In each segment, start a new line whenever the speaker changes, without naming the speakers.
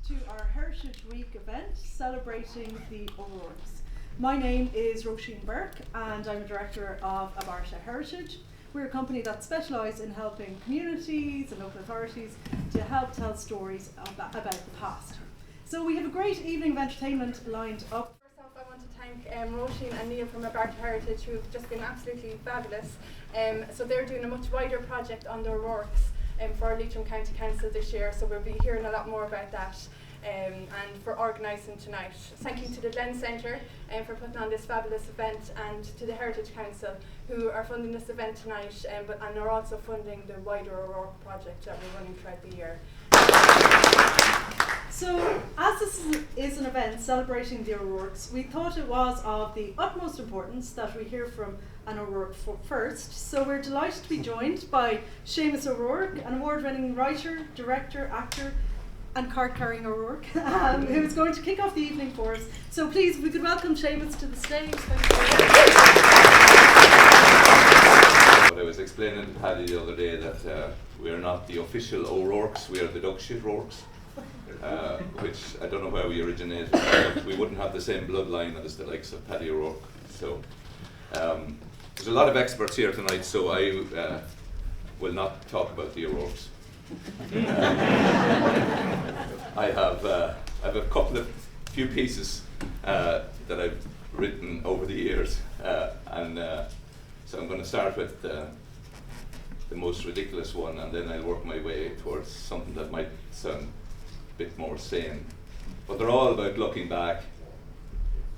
to our Heritage Week event celebrating the O'Rourkes. My name is Roisin Burke and I'm a Director of Abarta Heritage. We're a company that specialises in helping communities and local authorities to help tell stories about the past. So we have a great evening of entertainment lined up.
First off, I want to thank Roisin and Neil from Abarta Heritage, who've just been absolutely fabulous. So they're doing a much wider project on the O'Rourkes for Leitrim County Council this year, so we'll be hearing a lot more about that and for organising tonight. Thank you to the Glens Centre for putting on this fabulous event, and to the Heritage Council who are funding this event tonight and are also funding the wider O'Rourke project that we're running throughout the year.
So, as this is an event celebrating the O'Rourkes, we thought it was of the utmost importance that we hear from an O'Rourke first. So we're delighted to be joined by Seamus O'Rourke, an award-winning writer, director, actor and card-carrying O'Rourke, who is going to kick off the evening for us. So please, if we could welcome Seamus to the stage.
But I was explaining to Paddy the other day that we're not the official O'Rourkes, we are the Dog Shit Rourkes. Which I don't know where we originated. We wouldn't have the same bloodline as the likes of Paddy O'Rourke. So there's a lot of experts here tonight, so I will not talk about the O'Rourkes. I have a few pieces that I've written over the years, and so I'm going to start with the most ridiculous one, and then I'll work my way towards something that might sound bit more sane, but they're all about looking back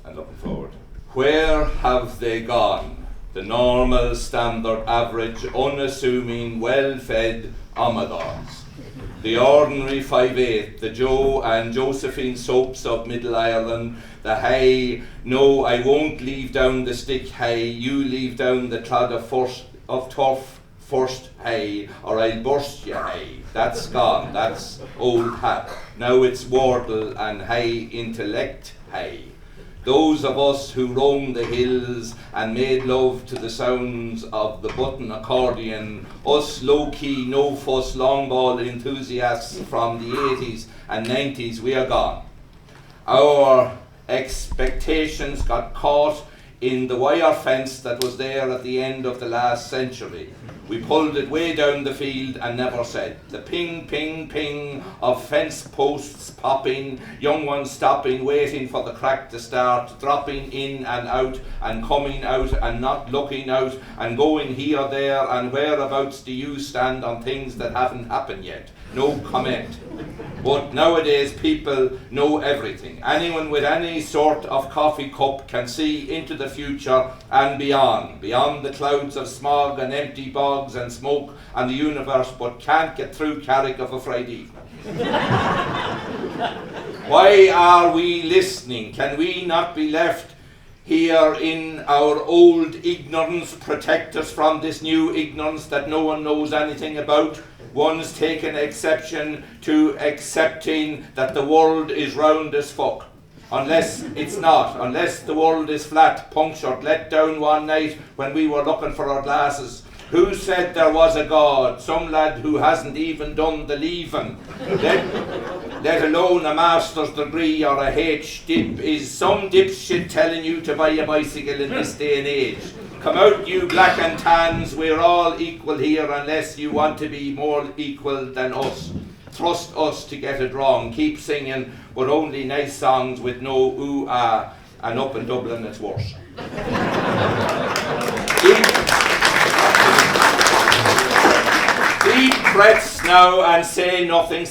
and looking forward. Where have they gone? The normal, standard, average, unassuming, well-fed Amadors. The ordinary 5'8", the Joe and Josephine Soaps of Middle Ireland, the hey, no, I won't leave down the stick, hey, you leave down the clod of turf first, hey, or I'll burst you, hey. That's gone, that's old hat. Now it's Wardle and hey, intellect, hey. Those of us who roamed the hills and made love to the sounds of the button accordion, us low-key, no-fuss, long-ball enthusiasts from the 80s and 90s, we are gone. Our expectations got caught in the wire fence that was there at the end of the last century. We pulled it way down the field and never said. The ping, ping, ping of fence posts popping, young ones stopping, waiting for the crack to start, dropping in and out and coming out and not looking out and going here, there and whereabouts do you stand on things that haven't happened yet? No comment. But nowadays people know everything. Anyone with any sort of coffee cup can see into the future and beyond the clouds of smog and empty bogs and smoke and the universe, but can't get through Carrick of a Friday evening. Why are we listening? Can we not be left here in our old ignorance, protect us from this new ignorance that no one knows anything about? One's taken exception to accepting that the world is round as fuck. Unless it's not, unless the world is flat, punctured, let down one night when we were looking for our glasses. Who said there was a God? Some lad who hasn't even done the leaving. Let alone a master's degree or a H-dip. Is some dipshit telling you to buy a bicycle in this day and age? Come out, you black and tans, we're all equal here unless you want to be more equal than us. Trust us to get it wrong. Keep singing, but only nice songs with no ooh-ah, and up in Dublin it's worse. Deep breaths now and say nothing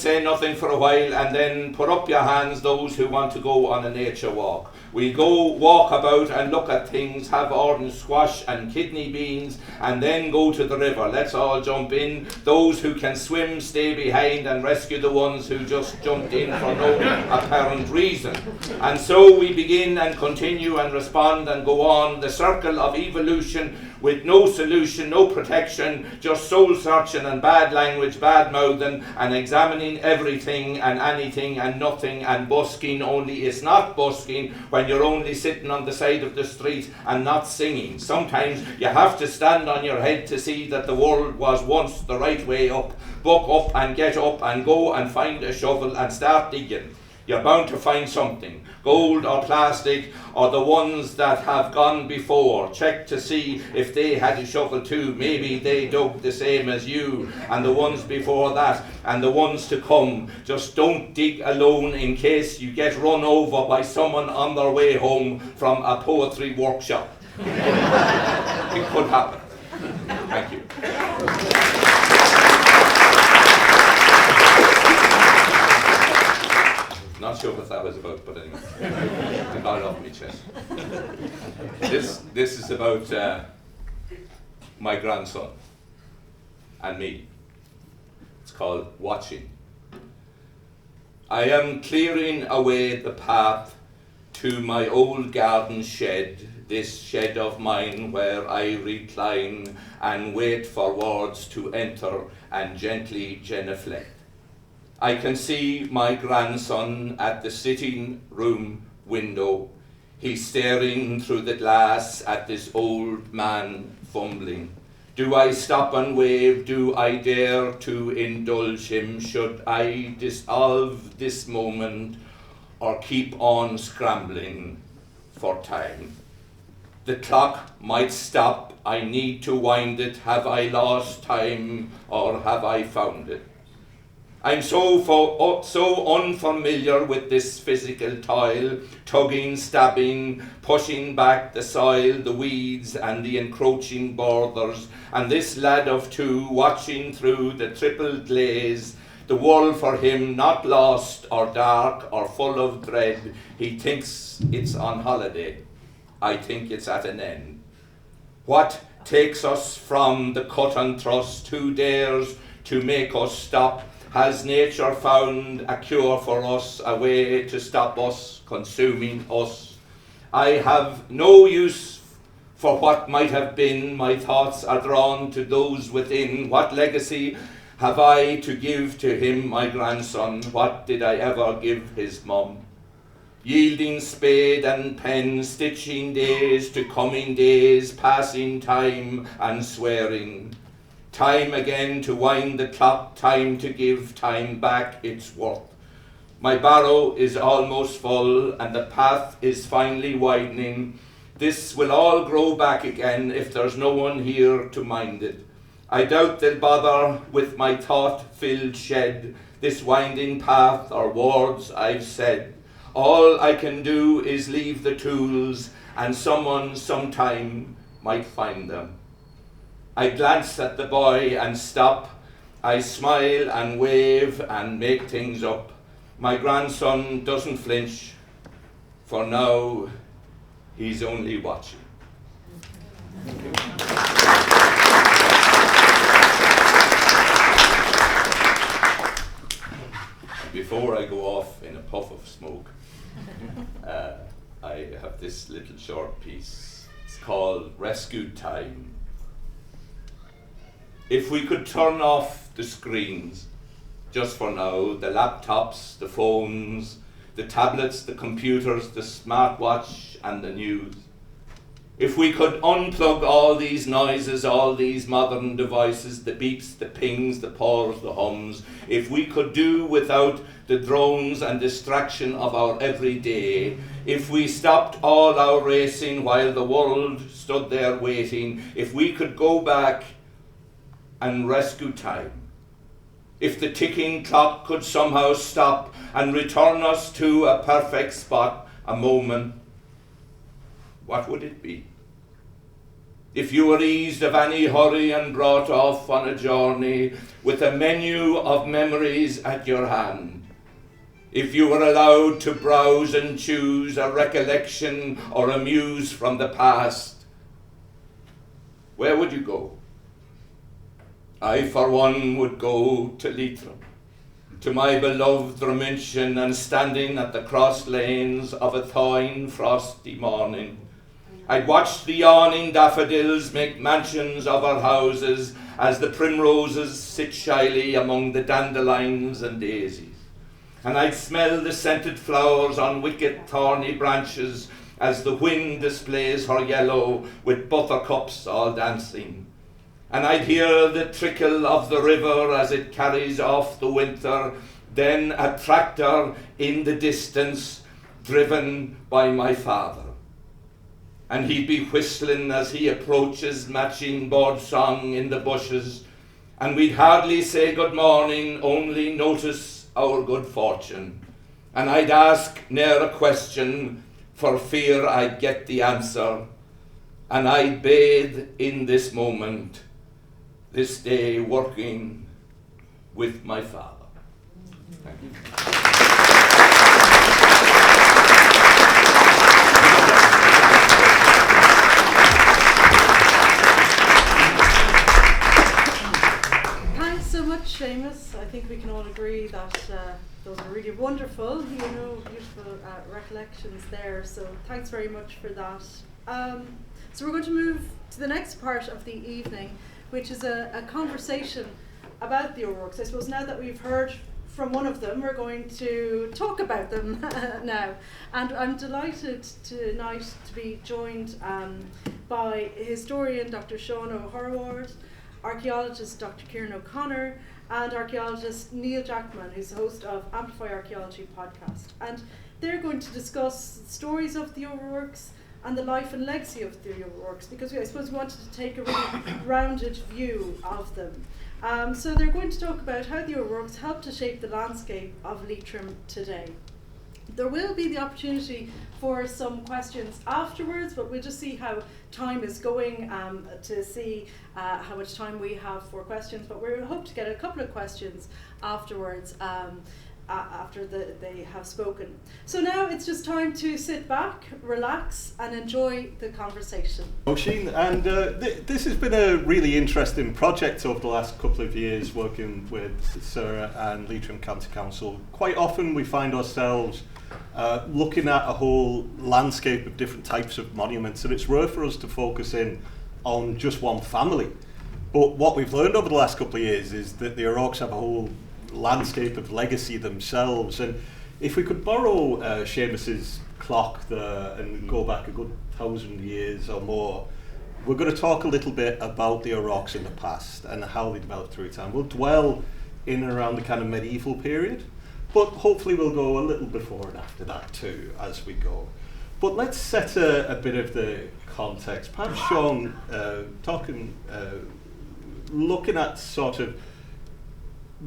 for a while, and then put up your hands those who want to go on a nature walk. We'll go walk about and look at things, have orange squash and kidney beans, and then go to the river. Let's all jump in. Those who can swim stay behind and rescue the ones who just jumped in for no apparent reason. And so we begin and continue and respond and go on. The circle of evolution with no solution, no protection, just soul searching and bad language, bad mouthing and examining everything and anything and nothing and busking, only it's not busking when you're only sitting on the side of the street and not singing. Sometimes you have to stand on your head to see that the world was once the right way up. Buck up and get up and go and find a shovel and start digging. You're bound to find something, gold or plastic or the ones that have gone before. Check to see if they had a shovel too. Maybe they dug the same as you, and the ones before that and the ones to come. Just don't dig alone in case you get run over by someone on their way home from a poetry workshop. It could happen. Thank you. Not sure what that was about, but anyway, I got it off my chest. This is about my grandson and me. It's called Watching. I am clearing away the path to my old garden shed, this shed of mine where I recline and wait for words to enter and gently genuflect. I can see my grandson at the sitting room window. He's staring through the glass at this old man fumbling. Do I stop and wave? Do I dare to indulge him? Should I dissolve this moment or keep on scrambling for time? The clock might stop. I need to wind it. Have I lost time or have I found it? I'm so unfamiliar with this physical toil, tugging, stabbing, pushing back the soil, the weeds and the encroaching borders, and this lad of two watching through the triple glaze, the world for him not lost or dark or full of dread. He thinks it's on holiday. I think it's at an end. What takes us from the cut and thrust? Who dares to make us stop? Has nature found a cure for us, a way to stop us consuming us? I have no use for what might have been. My thoughts are drawn to those within. What legacy have I to give to him, my grandson? What did I ever give his mum? Yielding spade and pen, stitching days to coming days, passing time and swearing. Time again to wind the clock, time to give time back its worth. My barrow is almost full and the path is finally widening. This will all grow back again if there's no one here to mind it. I doubt they'll bother with my thought-filled shed, this winding path or words I've said. All I can do is leave the tools and someone sometime might find them. I glance at the boy and stop. I smile and wave and make things up. My grandson doesn't flinch. For now, he's only watching. Thank you. Before I go off in a puff of smoke, I have this little short piece. It's called Rescue Time. If we could turn off the screens, just for now, the laptops, the phones, the tablets, the computers, the smartwatch and the news. If we could unplug all these noises, all these modern devices, the beeps, the pings, the pause, the hums, if we could do without the drones and distraction of our everyday, if we stopped all our racing while the world stood there waiting, if we could go back and rescue time. If the ticking clock could somehow stop and return us to a perfect spot, a moment, what would it be? If you were eased of any hurry and brought off on a journey with a menu of memories at your hand, if you were allowed to browse and choose a recollection or a muse from the past, where would you go? I, for one, would go to Leitrim, to my beloved Drummintion, and standing at the cross lanes of a thawing, frosty morning, I'd watch the yawning daffodils make mansions of our houses as the primroses sit shyly among the dandelions and daisies. and I'd smell the scented flowers on wicked thorny branches as the wind displays her yellow with buttercups all dancing. And I'd hear the trickle of the river as it carries off the winter, then a tractor in the distance driven by my father. And he'd be whistling as he approaches, matching bird song in the bushes, and we'd hardly say good morning, only notice our good fortune. And I'd ask ne'er a question, for fear I'd get the answer, and I'd bathe in this moment, this day working with my father. Thank you.
Thanks so much, Seamus. I think we can all agree that those are really wonderful, beautiful recollections there. So thanks very much for that. So we're going to move to the next part of the evening, which is a conversation about the O'Rourkes. I suppose now that we've heard from one of them, we're going to talk about them now. And I'm delighted tonight to be joined by historian Dr. Seán Hoirebhárd, archaeologist Dr. Kieran O'Connor, and archaeologist Neil Jackman, who's the host of Amplify Archaeology podcast. And they're going to discuss stories of the O'Rourkes and the life and legacy of the O'Rourkes, because I suppose we wanted to take a really rounded view of them. So they're going to talk about how the O'Rourkes helped to shape the landscape of Leitrim today. There will be the opportunity for some questions afterwards, but we'll just see how time is going to see how much time we have for questions. But we hope to get a couple of questions afterwards after they have spoken. So now it's just time to sit back, relax, and enjoy the conversation.
Seán, and this has been a really interesting project over the last couple of years, working with Sarah and Leitrim County Council. Quite often we find ourselves looking at a whole landscape of different types of monuments, and it's rare for us to focus in on just one family. But what we've learned over the last couple of years is that the O'Rourkes have a whole landscape of legacy themselves. And if we could borrow Seamus's clock there and go back a good 1,000 years or more, we're going to talk a little bit about the O'Rourkes in the past and how they developed through time. We'll dwell in and around the kind of medieval period, but hopefully we'll go a little before and after that too as we go. But let's set a bit of the context. Perhaps Seán, looking at sort of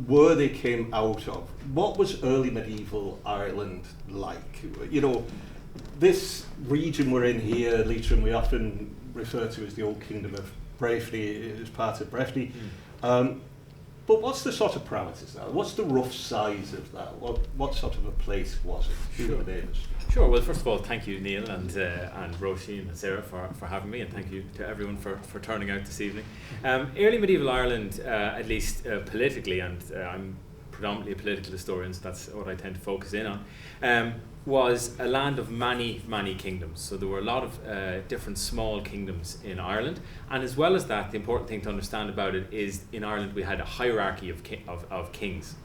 where they came out of. What was early medieval Ireland like? This region we're in here, Leitrim, we often refer to as the old kingdom of Bréifne, as part of Bréifne. But what's the sort of parameters now? What's the rough size of that? What sort of a place was it? Who were the neighbours?
Sure. Well, first of all, thank you, Neil and Roisin and Sarah for having me, and thank you to everyone for turning out this evening. Early medieval Ireland, at least politically, and I'm predominantly a political historian, so that's what I tend to focus in on, was a land of many, many kingdoms. So there were a lot of different small kingdoms in Ireland, and as well as that, the important thing to understand about it is in Ireland we had a hierarchy of kings.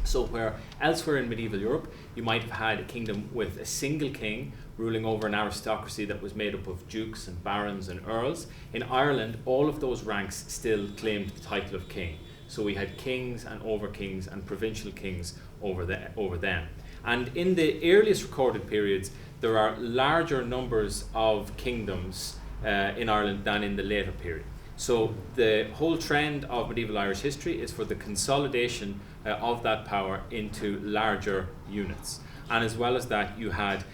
So where elsewhere in medieval Europe you might have had a kingdom with a single king ruling over an aristocracy that was made up of dukes and barons and earls, in Ireland all of those ranks still claimed the title of king. So we had kings and over-kings and provincial kings over them. And in the earliest recorded periods there are larger numbers of kingdoms in Ireland than in the later period. So the whole trend of medieval Irish history is for the consolidation of that power into larger units. And as well as that, you had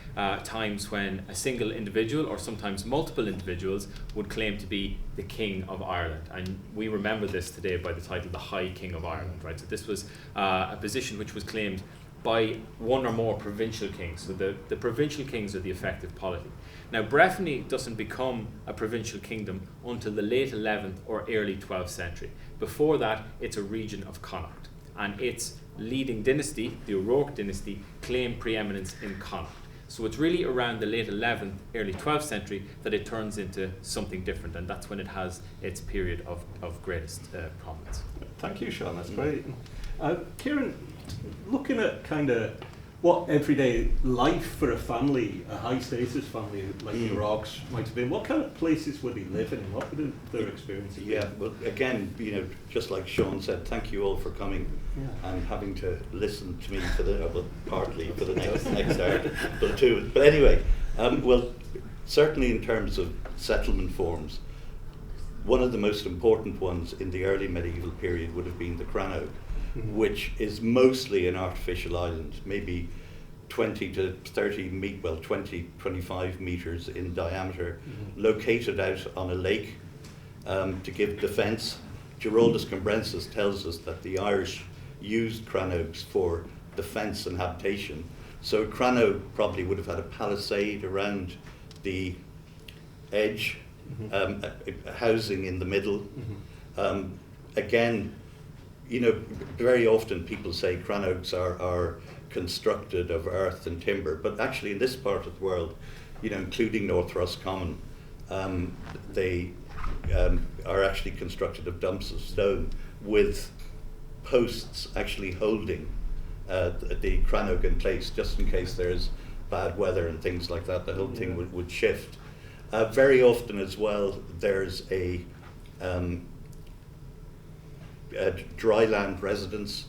times when a single individual or sometimes multiple individuals would claim to be the King of Ireland. And we remember this today by the title, the High King of Ireland, right? So this was a position which was claimed by one or more provincial kings. So the provincial kings are the effective polity. Now, Bréifne doesn't become a provincial kingdom until the late 11th or early 12th century. Before that, it's a region of Connacht, and its leading dynasty, the O'Rourke dynasty, claimed preeminence in Connacht. So it's really around the late 11th, early 12th century that it turns into something different, and that's when it has its period of greatest prominence.
Thank you, Seán. That's great. Kieran, looking at kind of what everyday life for a family, a high status family like the O'Rourkes might have been, what kind of places would he live in? What would their experiences be?
Yeah, well, again, just like Seán said, thank you all for coming and having to listen to me for partly for the next hour, but anyway, well, certainly in terms of settlement forms, one of the most important ones in the early medieval period would have been the Crannog, which is mostly an artificial island, maybe 20 to 25 meters in diameter, located out on a lake to give defence. Giraldus Cambrensis tells us that the Irish used Crannogs for defence and habitation. So a Crannog probably would have had a palisade around the edge, a housing in the middle. Again, very often people say Crannogs are constructed of earth and timber, but actually in this part of the world, including North Roscommon, they are actually constructed of dumps of stone with posts actually holding the Crannog in place, just in case there's bad weather and things like that. The whole thing would shift. Very often as well, there's a dry land residence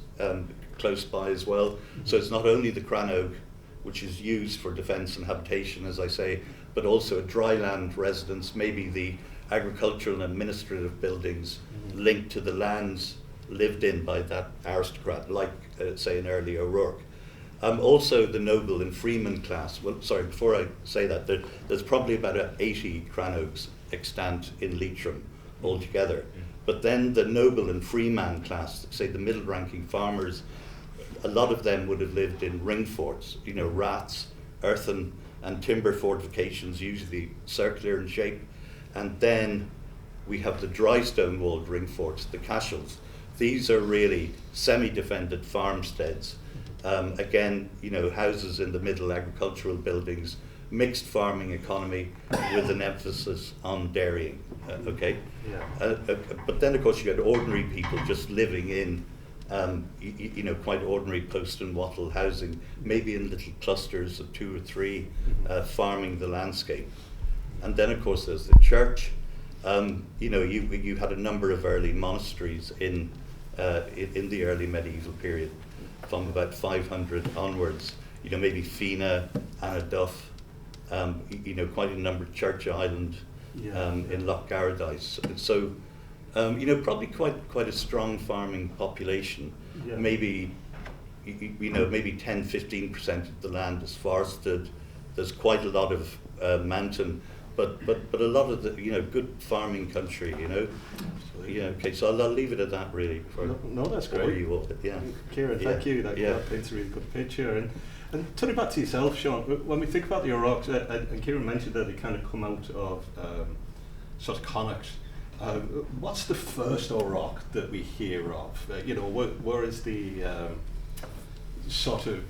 close by as well. So it's not only the Crannog, which is used for defence and habitation, as I say, but also a dry land residence, maybe the agricultural and administrative buildings linked to the lands lived in by that aristocrat, like, say, an early O'Rourke. Also the noble and freeman class. Well, sorry, before I say that, there's probably about 80 Crannogs extant in Leitrim altogether. But then the noble and freeman class, say the middle-ranking farmers, a lot of them would have lived in ring forts, rats, earthen and timber fortifications, usually circular in shape. And then we have the dry stone walled ring forts, the cashels. These are really semi-defended farmsteads. Again, houses in the middle, agricultural buildings, mixed farming economy with an emphasis on dairying. Okay. But then, of course, you got ordinary people just living in, quite ordinary post and wattle housing, maybe in little clusters of 2 or 3, farming the landscape. And then, of course, there's the church. You had a number of early monasteries in the early medieval period, from about 500 onwards. Maybe Fina, Anaduff, quite a number of Church Island, in Loch Garadice. So, probably quite a strong farming population.
Yeah.
Maybe 10-15% of the land is forested. There's quite a lot of mountain, but a lot of the good farming country. Okay, so I'll leave it at that really.
No, that's great.
You all,
Kieran, thank you. That paints a really good picture. And turning back to yourself, Seán, when we think about the O'Rourkes, and Kieran mentioned that they kind of come out of sort of Connacht. What's the first O'Rourke that we hear of? Where is the sort of,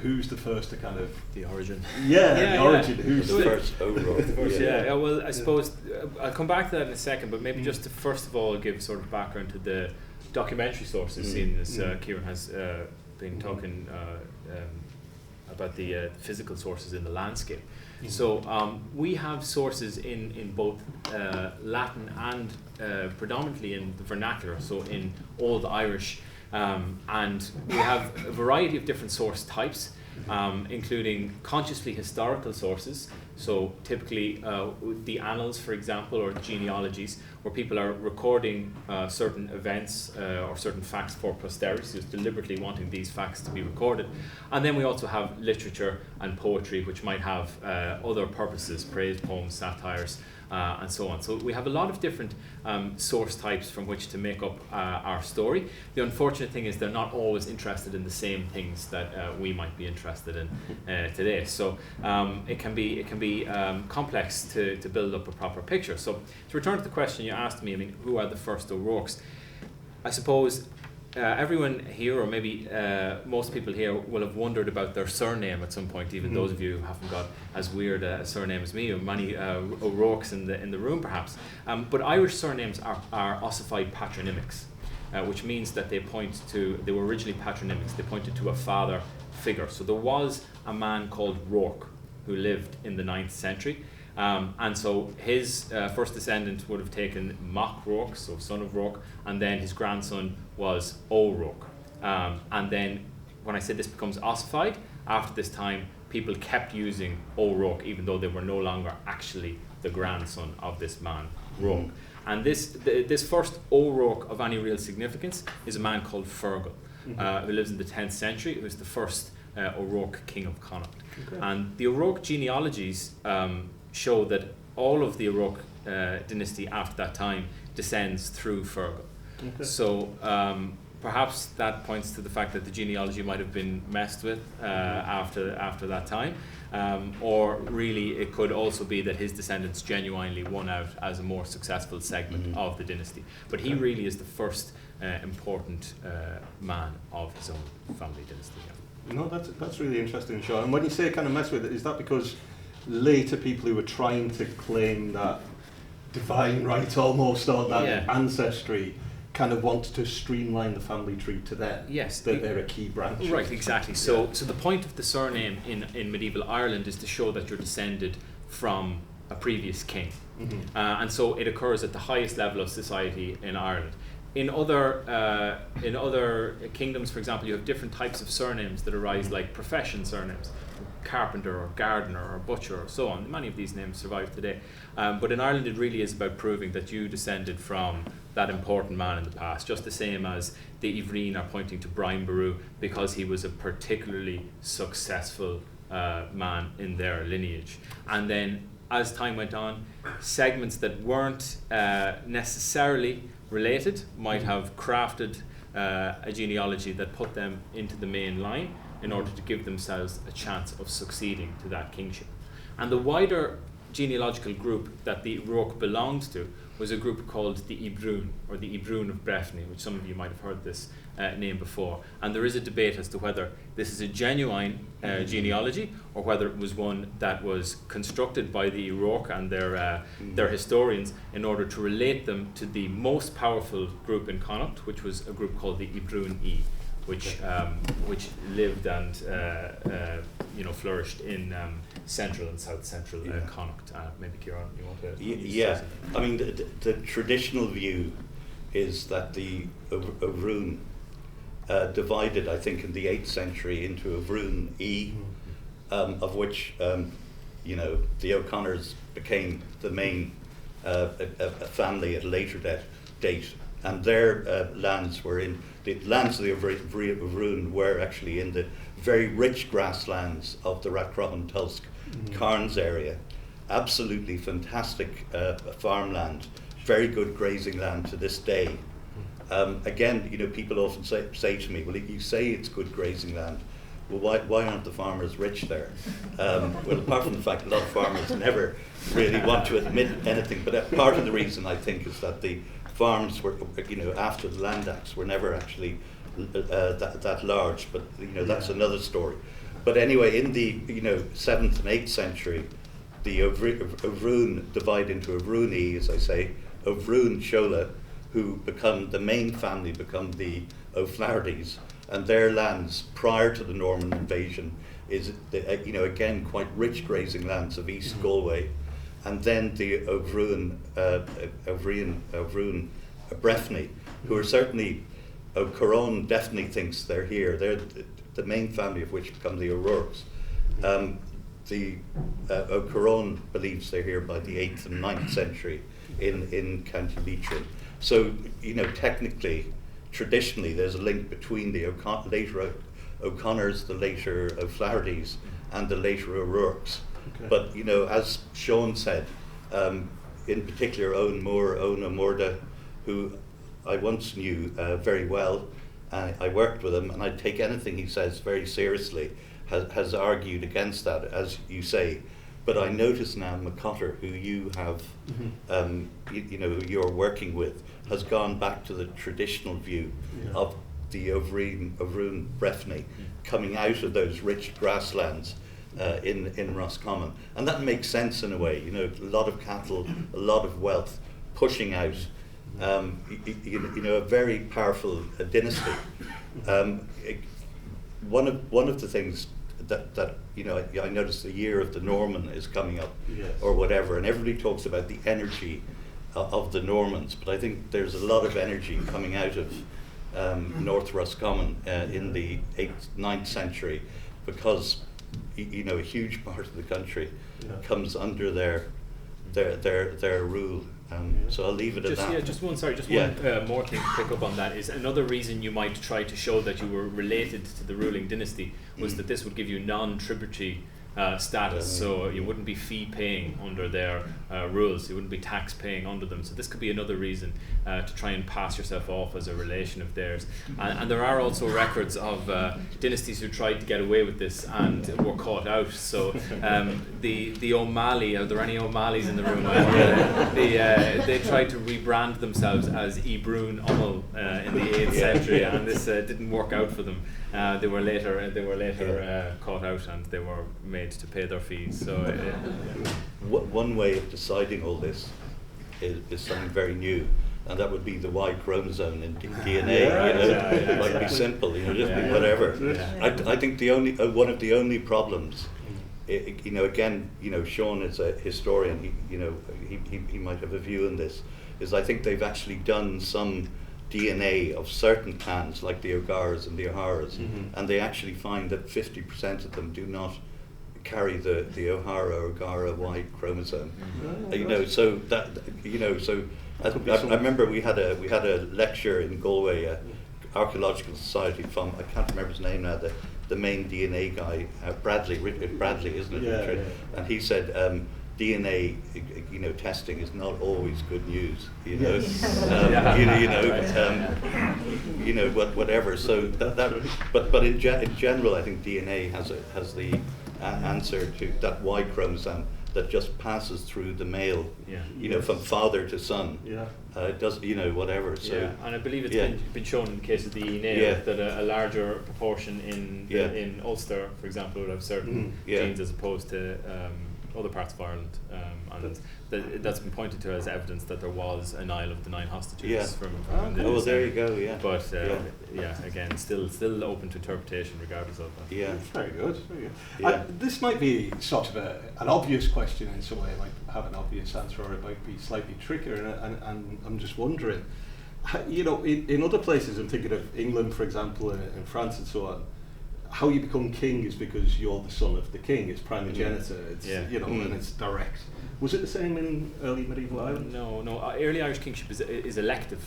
who's the first to kind of...
The origin.
The origin. Who's
the first O'Rourke?
Well, I suppose I'll come back to that in a second, but maybe just to first of all give sort of background to the documentary sources, seeing as Kieran has been talking about the physical sources in the landscape. So we have sources in both Latin and predominantly in the vernacular, so in Old Irish, and we have a variety of different source types, including consciously historical sources, so typically the annals, for example, or genealogies, where people are recording certain events or certain facts for posterity, so deliberately wanting these facts to be recorded. And then we also have literature and poetry, which might have other purposes, praise poems, satires, and so on. So we have a lot of different source types from which to make up our story. The unfortunate thing is they're not always interested in the same things that we might be interested in today. So it can be complex to build up a proper picture. So to return to the question you asked me, who are the first O'Rourkes? I suppose everyone here, or maybe most people here, will have wondered about their surname at some point, even those of you who haven't got as weird a surname as me, or many O'Rourkes in the room perhaps. But Irish surnames are ossified patronymics. which means that they were originally patronymics, they pointed to a father figure. So there was a man called Rourke who lived in the 9th century. And so his first descendant would have taken Mac Rourke, so son of Rourke, and then his grandson was O'Rourke. And then when I said this becomes ossified, after this time, people kept using O'Rourke, even though they were no longer actually the grandson of this man, Rourke. And this first O'Rourke of any real significance is a man called Fergal, who lives in the 10th century, who is the first O'Rourke king of Connacht. Okay. And the O'Rourke genealogies show that all of the O'Rourke dynasty after that time descends through Fergal. Okay. So perhaps that points to the fact that the genealogy might have been messed with after that time, or really it could also be that his descendants genuinely won out as a more successful segment of the dynasty. But he really is the first important man of his own family dynasty.
No, that's really interesting, Seán. And when you say kind of mess with it, is that because later people who were trying to claim that divine right almost, or that ancestry, kind of wanted to streamline the family tree to them?
Yes.
That they're a key branch.
Right, exactly. So the point of the surname in medieval Ireland is to show that you're descended from a previous king. And so it occurs at the highest level of society in Ireland. In other kingdoms, for example, you have different types of surnames that arise, like profession surnames, carpenter or gardener or butcher or so on. Many of these names survive today. But in Ireland, it really is about proving that you descended from that important man in the past, just the same as the Ivrean are pointing to Brian Boru because he was a particularly successful man in their lineage. And then as time went on, segments that weren't necessarily related might have crafted a genealogy that put them into the main line in order to give themselves a chance of succeeding to that kingship. And the wider genealogical group that the Rourke belonged to was a group called the Ibrún, or the Ibrún of Bréifne, which some of you might have heard this name before. And there is a debate as to whether this is a genuine genealogy or whether it was one that was constructed by the Rourke and their historians in order to relate them to the most powerful group in Connacht, which was a group called the Ibrún I, which lived and flourished in central and south central Connacht. Maybe Kieran, you want to?
Yeah, I mean the traditional view is that the O'Rourke divided, I think, in the 8th century into O'Rourke I, of which the O'Connors became the main family at a later date, and their lands were in. The lands of the O'Rourke were actually in the very rich grasslands of the Rathcrohan Tusk Carnes area. Absolutely fantastic farmland, very good grazing land to this day. Again, people often say to me, well, you say it's good grazing land, well, why aren't the farmers rich there? Well, apart from the fact a lot of farmers never really want to admit anything, but part of the reason, I think, is that the farms were, after the Land Acts, were never actually that large, but that's another story. But anyway, in the 7th and 8th century, the O'Rourke divide into O'Rourke I, as I say, O'Rourke Shola, who become the main family, become the O'Flahertys, and their lands prior to the Norman invasion is again quite rich grazing lands of East Galway. And then the O'Rourke Bréifne, who are certainly, Kieran definitely thinks they're here. They're the main family of which become the O'Rourkes. The Kieran believes they're here by the 8th and 9th century in County Leitrim. So, technically, traditionally, there's a link between the later O'Connors, the later O'Flahertys, and the later O'Rourkes. Okay. But as Seán said, in particular Owen O'Morda, who I once knew very well, I worked with him, and I take anything he says very seriously, has argued against that, as you say. But I notice now McCotter, who you have, who you're working with, has gone back to the traditional view of the O'Rourke Bréifne coming out of those rich grasslands in Roscommon, and that makes sense in a way. A lot of cattle, a lot of wealth, pushing out a very powerful dynasty. One of the things that I noticed the year of the Norman is coming up,
Yes.
or whatever, and everybody talks about the energy of the Normans, but I think there's a lot of energy coming out of North Roscommon in the 8th, 9th century, because a huge part of the country comes under their rule. So I'll leave it at that.
Just one more thing to pick up on that is another reason you might try to show that you were related to the ruling dynasty was that this would give you non-tributary status, so you wouldn't be fee paying under their rules, you wouldn't be tax paying under them, so this could be another reason to try and pass yourself off as a relation of theirs. And there are also records of dynasties who tried to get away with this and were caught out, so the O'Malley, are there any O'Malleys in the room? They tried to rebrand themselves as Ibrún Ummel in the 8th century, and this didn't work out for them. They were later caught out, and they were made to pay their fees. So
one way of deciding all this is something very new, and that would be the Y chromosome in DNA. It might be simple, just be whatever. I think the only one of the only problems, again, Seán is a historian. He might have a view on this. Is I think they've actually done some DNA of certain clans like the O'Garas and the O'Haras, and they actually find that 50% of them do not carry the O'Hara or O'Gara Y chromosome. So that I remember we had a lecture in Galway, Archaeological Society from, I can't remember his name now, the main DNA guy, Bradley, isn't it?
Yeah.
And he said DNA, testing is not always good news. Whatever. So but in general, I think DNA has the answer to that Y chromosome that just passes through the male, from father to son. It does, whatever. So
and I believe it's been shown in the case of the Nail that a larger proportion in Ulster, for example, would have certain genes as opposed to other parts of Ireland, and that's been pointed to as evidence that there was an Isle of the Nine Hostages from the
there you go.
But again, still open to interpretation regardless of that.
Very good. This might be sort of an obvious question in some way. It might have an obvious answer, or it might be slightly trickier. And I'm just wondering, in other places, I'm thinking of England, for example, and France and so on. How you become king is because you're the son of the king. It's primogeniture. It's and it's direct. Was it the same in early medieval Ireland?
No. Early Irish kingship is elective.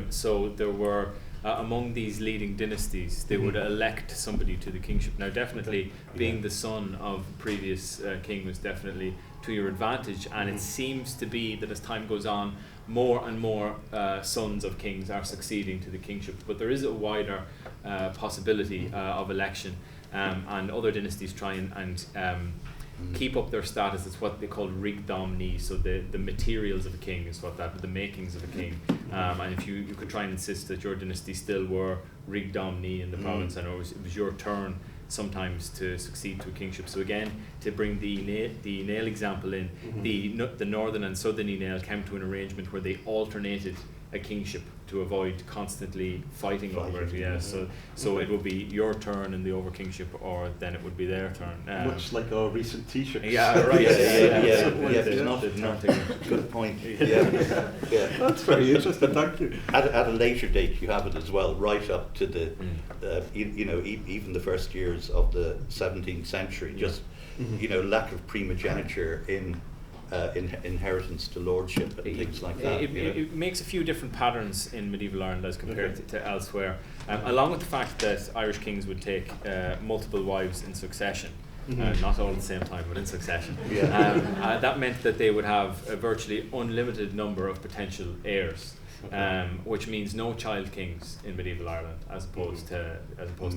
So there were among these leading dynasties, they would elect somebody to the kingship. Now, definitely being the son of a previous king was definitely to your advantage, and it seems to be that as time goes on, more and more sons of kings are succeeding to the kingship. But there is a wider possibility of election, and other dynasties try and keep up their status. It's what they call rig domni, so the materials of a king is the makings of a king. And if you could try and insist that your dynasty still were rig domni in the province, and it was your turn sometimes to succeed to a kingship. So again, to bring the Nail example in, the northern and southern Nail came to an arrangement where they alternated a kingship to avoid constantly fighting over it. So it would be your turn in the over kingship, or then it would be their turn.
Much like our recent T-shirts.
Good point.
That's very interesting. Thank you.
At a later date, you have it as well, right up to the even the first years of the 17th century. Just lack of primogeniture in inheritance to lordship and things like that.
It makes a few different patterns in medieval Ireland as compared to elsewhere, along with the fact that Irish kings would take multiple wives in succession. Not all at the same time, but in succession. That meant that they would have a virtually unlimited number of potential heirs, which means no child kings in medieval Ireland, as opposed to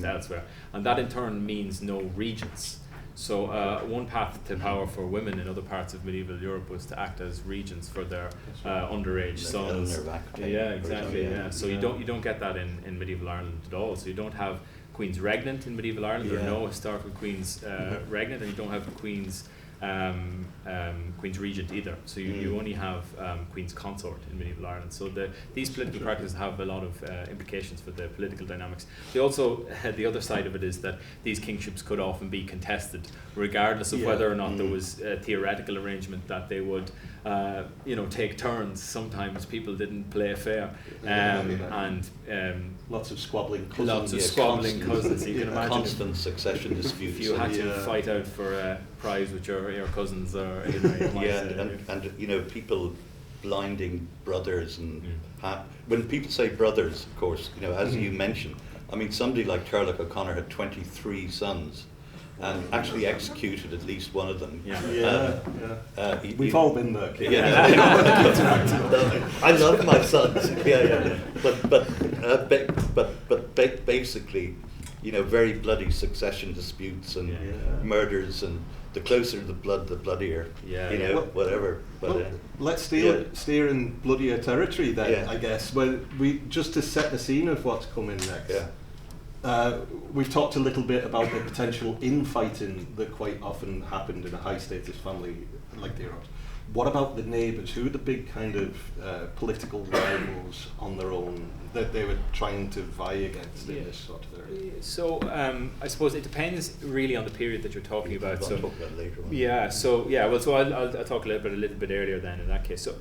elsewhere, and that in turn means no regents. So one path to power for women in other parts of medieval Europe was to act as regents for their underage sons. So you don't get that in medieval Ireland at all. So you don't have queens regnant in medieval Ireland. There are no historical queens regnant, and you don't have queens Queen's Regent either. So you only have Queen's Consort in medieval Ireland. So these political practices have a lot of implications for the political dynamics. They also, the other side of it is that these kingships could often be contested, regardless of whether or not there was a theoretical arrangement that they would take turns. Sometimes people didn't play fair, and
lots of squabbling cousins.
Lots of squabbling cousins. You can imagine
constant succession disputes.
If you had to fight out for a prize with your cousins, or
and people blinding brothers, and when people say brothers, of course, as you mentioned, I mean, somebody like Turlough O'Connor had 23 sons. And actually executed at least one of them.
We've all been there.
I love my sons. But basically, very bloody succession disputes and murders, and the closer the blood, the bloodier. Whatever. But,
let's steer in bloodier territory then. I guess. Well, just to set the scene of what's coming next. We've talked a little bit about the potential infighting that quite often happened in a high-status family like the O'Rourkes. What about the neighbours? Who are the big kind of political rivals on their own that they were trying to vie against in this sort of area?
So I suppose it depends really on the period that you're talking about.
We'll talk about later on.
I'll talk a little bit earlier then in that case. So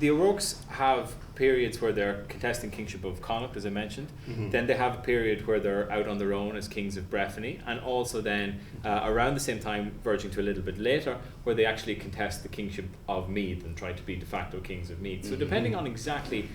the O'Rourkes have periods where they're contesting kingship of Connacht, as I mentioned. Then they have a period where they're out on their own as kings of Bréifne, and also then around the same time, verging to a little bit later, where they actually contest the kingship of Meath and try to be de facto kings of Meath. So depending on exactly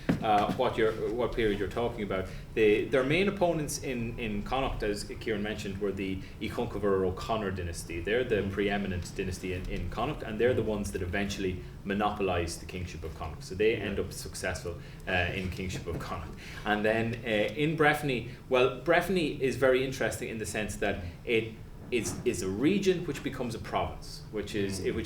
what period you're talking about, their main opponents in Connacht, as Kieran mentioned, were the Ichoncover O'Connor dynasty. They're the preeminent dynasty in Connacht, and they're the ones that eventually monopolised the kingship of Connacht. So they end up successful in kingship of Connacht. And then in Bréifne, Bréifne is very interesting in the sense that it is a region which becomes a province, which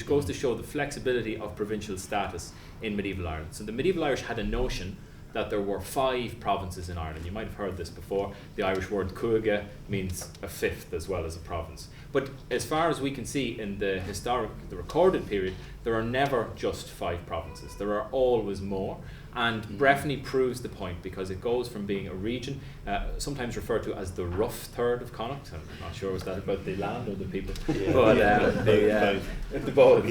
goes to show the flexibility of provincial status in medieval Ireland. So the medieval Irish had a notion that there were 5 provinces in Ireland. You might have heard this before. The Irish word cuaige means a fifth as well as a province. But as far as we can see in the recorded period, there are never just 5 provinces. There are always more. And Bréifne proves the point, because it goes from being a region, sometimes referred to as the rough third of Connacht. I'm not sure was that about the land or the people, but the both.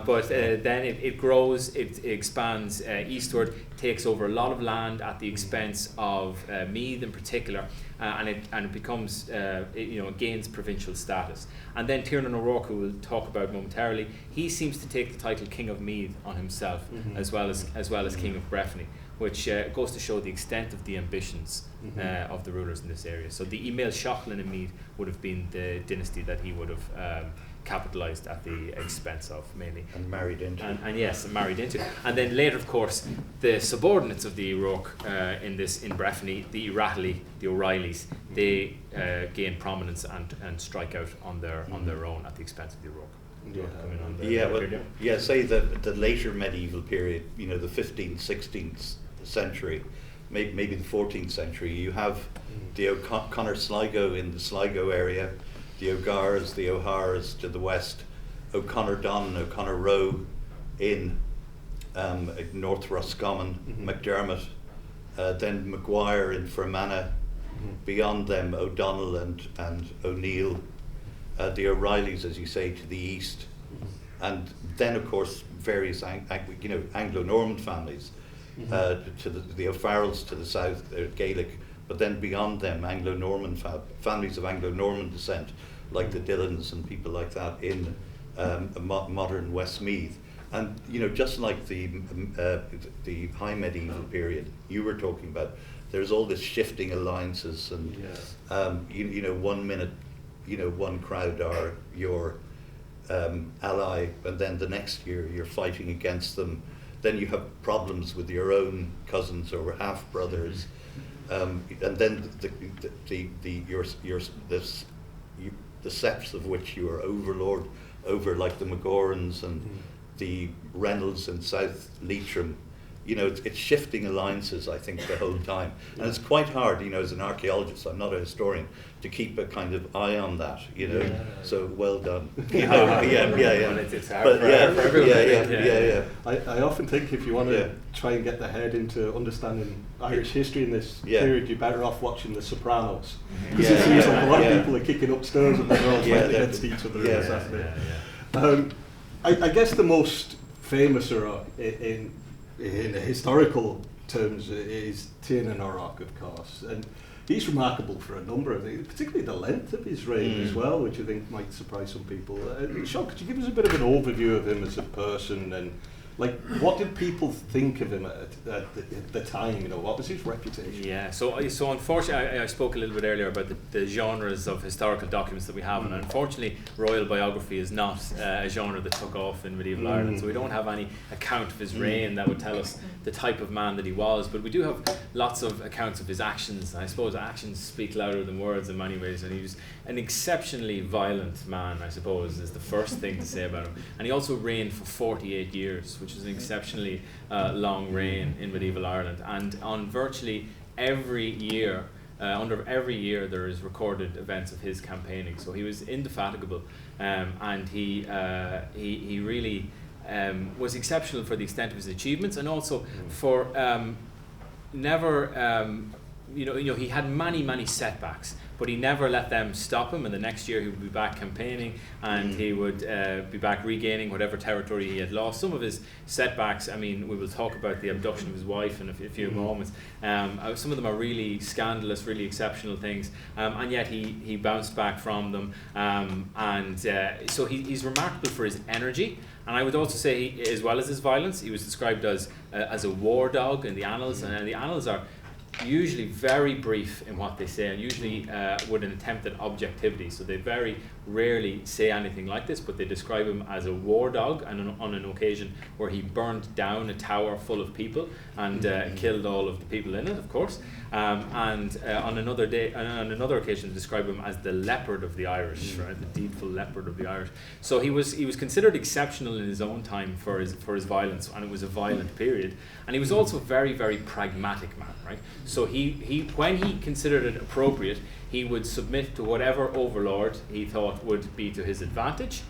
But then it grows, it expands eastward, takes over a lot of land at the expense of Meath in particular, and it becomes it gains provincial status. And then Kieran O'Rourke, who we'll talk about momentarily, he seems to take the title King of Meath on himself, as well as King of Bréifne, which goes to show the extent of the ambitions of the rulers in this area. So the Email Sheochlin in Meath would have been the dynasty that he would have capitalised at the expense of, mainly.
And married into.
And married into. And then later, of course, the subordinates of the O'Rourke in Bréifne, the Rattley, the O'Reillys, they gain prominence and strike out on their own at the expense of the O'Rourke.
Say the later medieval period, the 15th, 16th century, maybe the 14th century, you have the O'Connor Sligo in the Sligo area, the O'Gars, the O'Haras to the west, O'Connor Don, O'Connor Row in North Roscommon, McDermott, then Maguire in Fermanagh, beyond them O'Donnell and O'Neill, the O'Reillys, as you say, to the east, and then of course various Anglo-Norman families, to the O'Farrells to the south, Gaelic, but then beyond them Anglo-Norman families of Anglo-Norman descent, like the Dillons and people like that in modern Westmeath. And just like the high medieval period you were talking about, there's all this shifting alliances, and 1 minute one crowd are your ally, and then the next year you're fighting against them. Then you have problems with your own cousins or half brothers, and then the septs of which you are overlord over, like the McGorans and the Reynolds in South Leitrim, you know, it's shifting alliances, I think, the whole time. And it's quite hard, you know, as an archaeologist, I'm not a historian, to keep a kind of eye on that, you know. So well done. You know,
Well, it's hard
But
for everyone.
yeah.
I often think if you want to try and get the head into understanding Irish history in this period, you're better off watching The Sopranos. Because it seems like a lot of people are kicking upstairs and they're all fighting against each other. I guess the most famous O'Rourke in historical terms is Cavan O'Rourke, of course, and he's remarkable for a number of things, particularly the length of his reign as well, which I think might surprise some people. Seán, could you give us a bit of an overview of him as a person, and like what did people think of him at the time? You know, what was his reputation?
Yeah, so unfortunately, I spoke a little bit earlier about the genres of historical documents that we have, and unfortunately, royal biography is not a genre that took off in medieval Ireland. So we don't have any account of his reign that would tell us the type of man that he was, but we do have lots of accounts of his actions. I suppose actions speak louder than words in many ways, and he was an exceptionally violent man, I suppose, is the first thing to say about him. And he also reigned for 48 years, which is an exceptionally long reign in medieval Ireland. And on virtually every year, under every year, there is recorded events of his campaigning. So he was indefatigable, and he really was exceptional for the extent of his achievements, and also for never. You know, he had many setbacks, but he never let them stop him. And the next year he would be back campaigning, and he would be back regaining whatever territory he had lost. Some of his setbacks, I mean, we will talk about the abduction of his wife in a few moments. Some of them are really scandalous, really exceptional things, and yet he bounced back from them. So he's remarkable for his energy. And I would also say, as well as his violence, he was described as a war dog in the annals, and the annals are usually very brief in what they say, and usually with an attempt at objectivity. So they very rarely say anything like this, but they describe him as a war dog, and on an occasion where he burned down a tower full of people and killed all of the people in it, of course. And on another occasion, they describe him as the leopard of the Irish, right? The deedful leopard of the Irish. So he was considered exceptional in his own time for his violence, and it was a violent period. And he was also a very pragmatic man, right? So he when he considered it appropriate, he would submit to whatever overlord he thought would be to his advantage,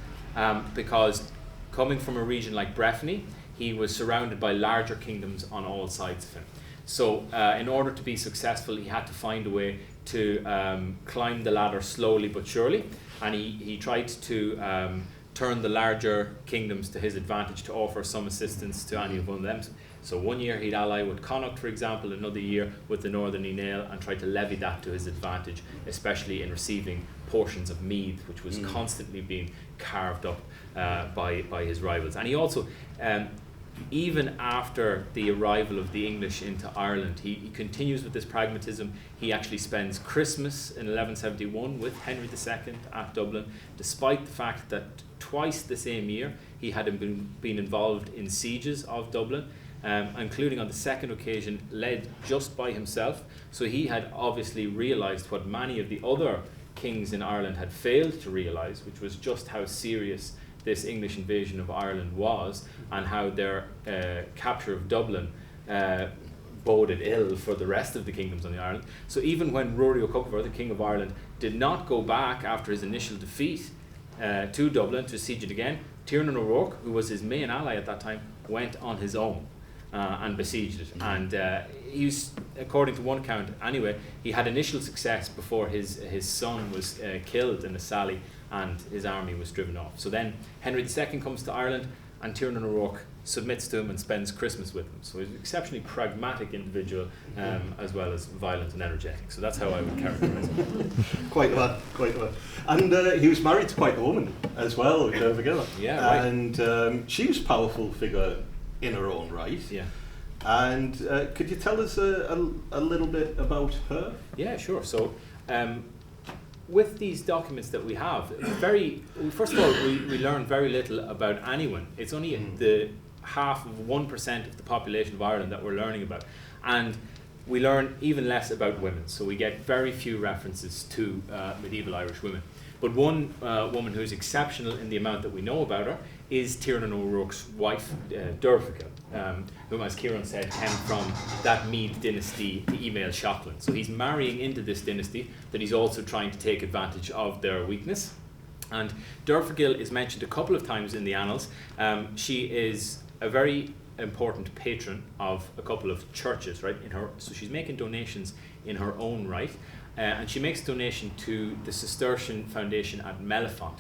because coming from a region like Bréifne, he was surrounded by larger kingdoms on all sides of him. So in order to be successful, he had to find a way to climb the ladder slowly but surely, and he tried to turn the larger kingdoms to his advantage, to offer some assistance to any of one of them. So one year he'd ally with Connacht, for example, another year with the Northern Nail, and try to levy that to his advantage, especially in receiving portions of Meath, which was constantly being carved up by his rivals. And he also, even after the arrival of the English into Ireland, he continues with this pragmatism. He actually spends Christmas in 1171 with Henry II at Dublin, despite the fact that twice the same year he had been involved in sieges of Dublin, including on the second occasion led just by himself. So he had obviously realised what many of the other kings in Ireland had failed to realise, which was just how serious this English invasion of Ireland was, and how their capture of Dublin boded ill for the rest of the kingdoms on the island. So even when Rory O'Cucafar, the King of Ireland, did not go back after his initial defeat to Dublin to siege it again, Tiernan O'Rourke, who was his main ally at that time, went on his own and besieged it. And he was, according to one count anyway, he had initial success before his son was killed in a sally and his army was driven off. So then Henry II comes to Ireland, and Tiernan O'Rourke submits to him and spends Christmas with him. So he's an exceptionally pragmatic individual, as well as violent and energetic. So that's how I would characterise him.
Quite well. And he was married to quite a woman as well, don't forget that.
Yeah, right.
And she was a powerful figure in her own right.
Yeah.
And could you tell us a little bit about her?
Yeah, sure. So with these documents that we have, first of all, we learn very little about anyone. It's only the half of 1% of the population of Ireland that we're learning about. And we learn even less about women. So we get very few references to medieval Irish women. But one woman who's exceptional in the amount that we know about her is Kieran O'Rourke's wife, Derfagil, whom, as Kieran said, came from that Meath dynasty, the Email Shockland. So he's marrying into this dynasty that he's also trying to take advantage of their weakness. And Derfagil is mentioned a couple of times in the annals. She is a very important patron of a couple of churches, right? So she's making donations in her own right, and she makes a donation to the Cistercian Foundation at Mellifont,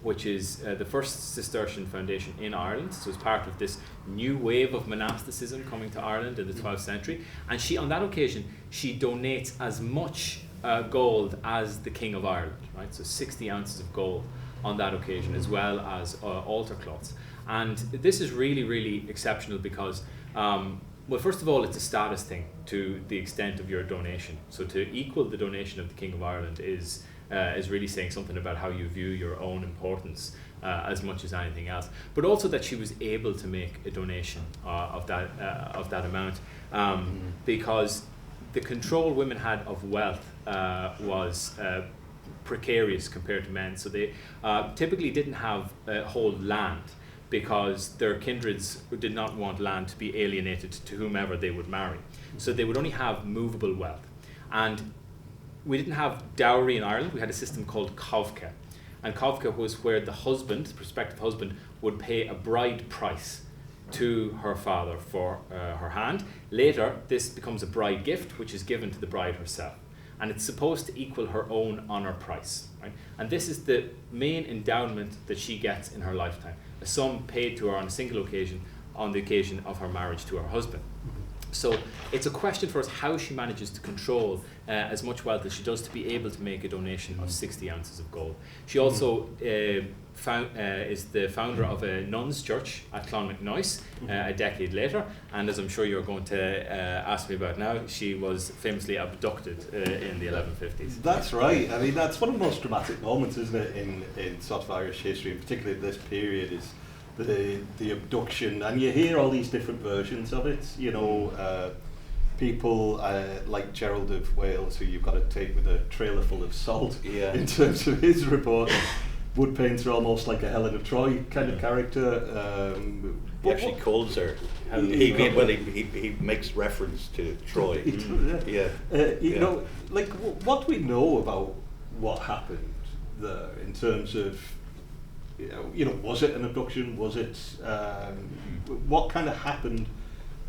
which is the first Cistercian foundation in Ireland. So it's part of this new wave of monasticism coming to Ireland in the 12th century. And she, on that occasion, she donates as much gold as the King of Ireland, right? So 60 ounces of gold on that occasion, as well as altar cloths. And this is really, really exceptional because, well, first of all, it's a status thing to the extent of your donation. So to equal the donation of the King of Ireland is really saying something about how you view your own importance as much as anything else. But also that she was able to make a donation of that amount, because the control women had of wealth was precarious compared to men. So they typically didn't have whole land, because their kindreds did not want land to be alienated to whomever they would marry. So they would only have movable wealth. And we didn't have dowry in Ireland. We had a system called covca. And covca was where the husband, the prospective husband, would pay a bride price to her father for her hand. Later, this becomes a bride gift, which is given to the bride herself. And it's supposed to equal her own honour price, right? And this is the main endowment that she gets in her lifetime, a sum paid to her on a single occasion, on the occasion of her marriage to her husband. So it's a question for us how she manages to control as much wealth as she does to be able to make a donation of 60 ounces of gold. She also is the founder of a nuns' church at Clonmacnoise a decade later, and as I'm sure you're going to ask me about now, she was famously abducted in the 1150s.
That's right. I mean, that's one of the most dramatic moments, isn't it, in sort of Irish history, and particularly this period, is the abduction, and you hear all these different versions of it. You know, people like Gerald of Wales, who you've got to take with a trailer full of salt, in terms of his report. Wood painter, almost like a Helen of Troy kind of character.
He actually calls her. He makes reference to Troy.
You know, like what do we know about what happened there in terms of, you know, was it an abduction? Was it what kind of happened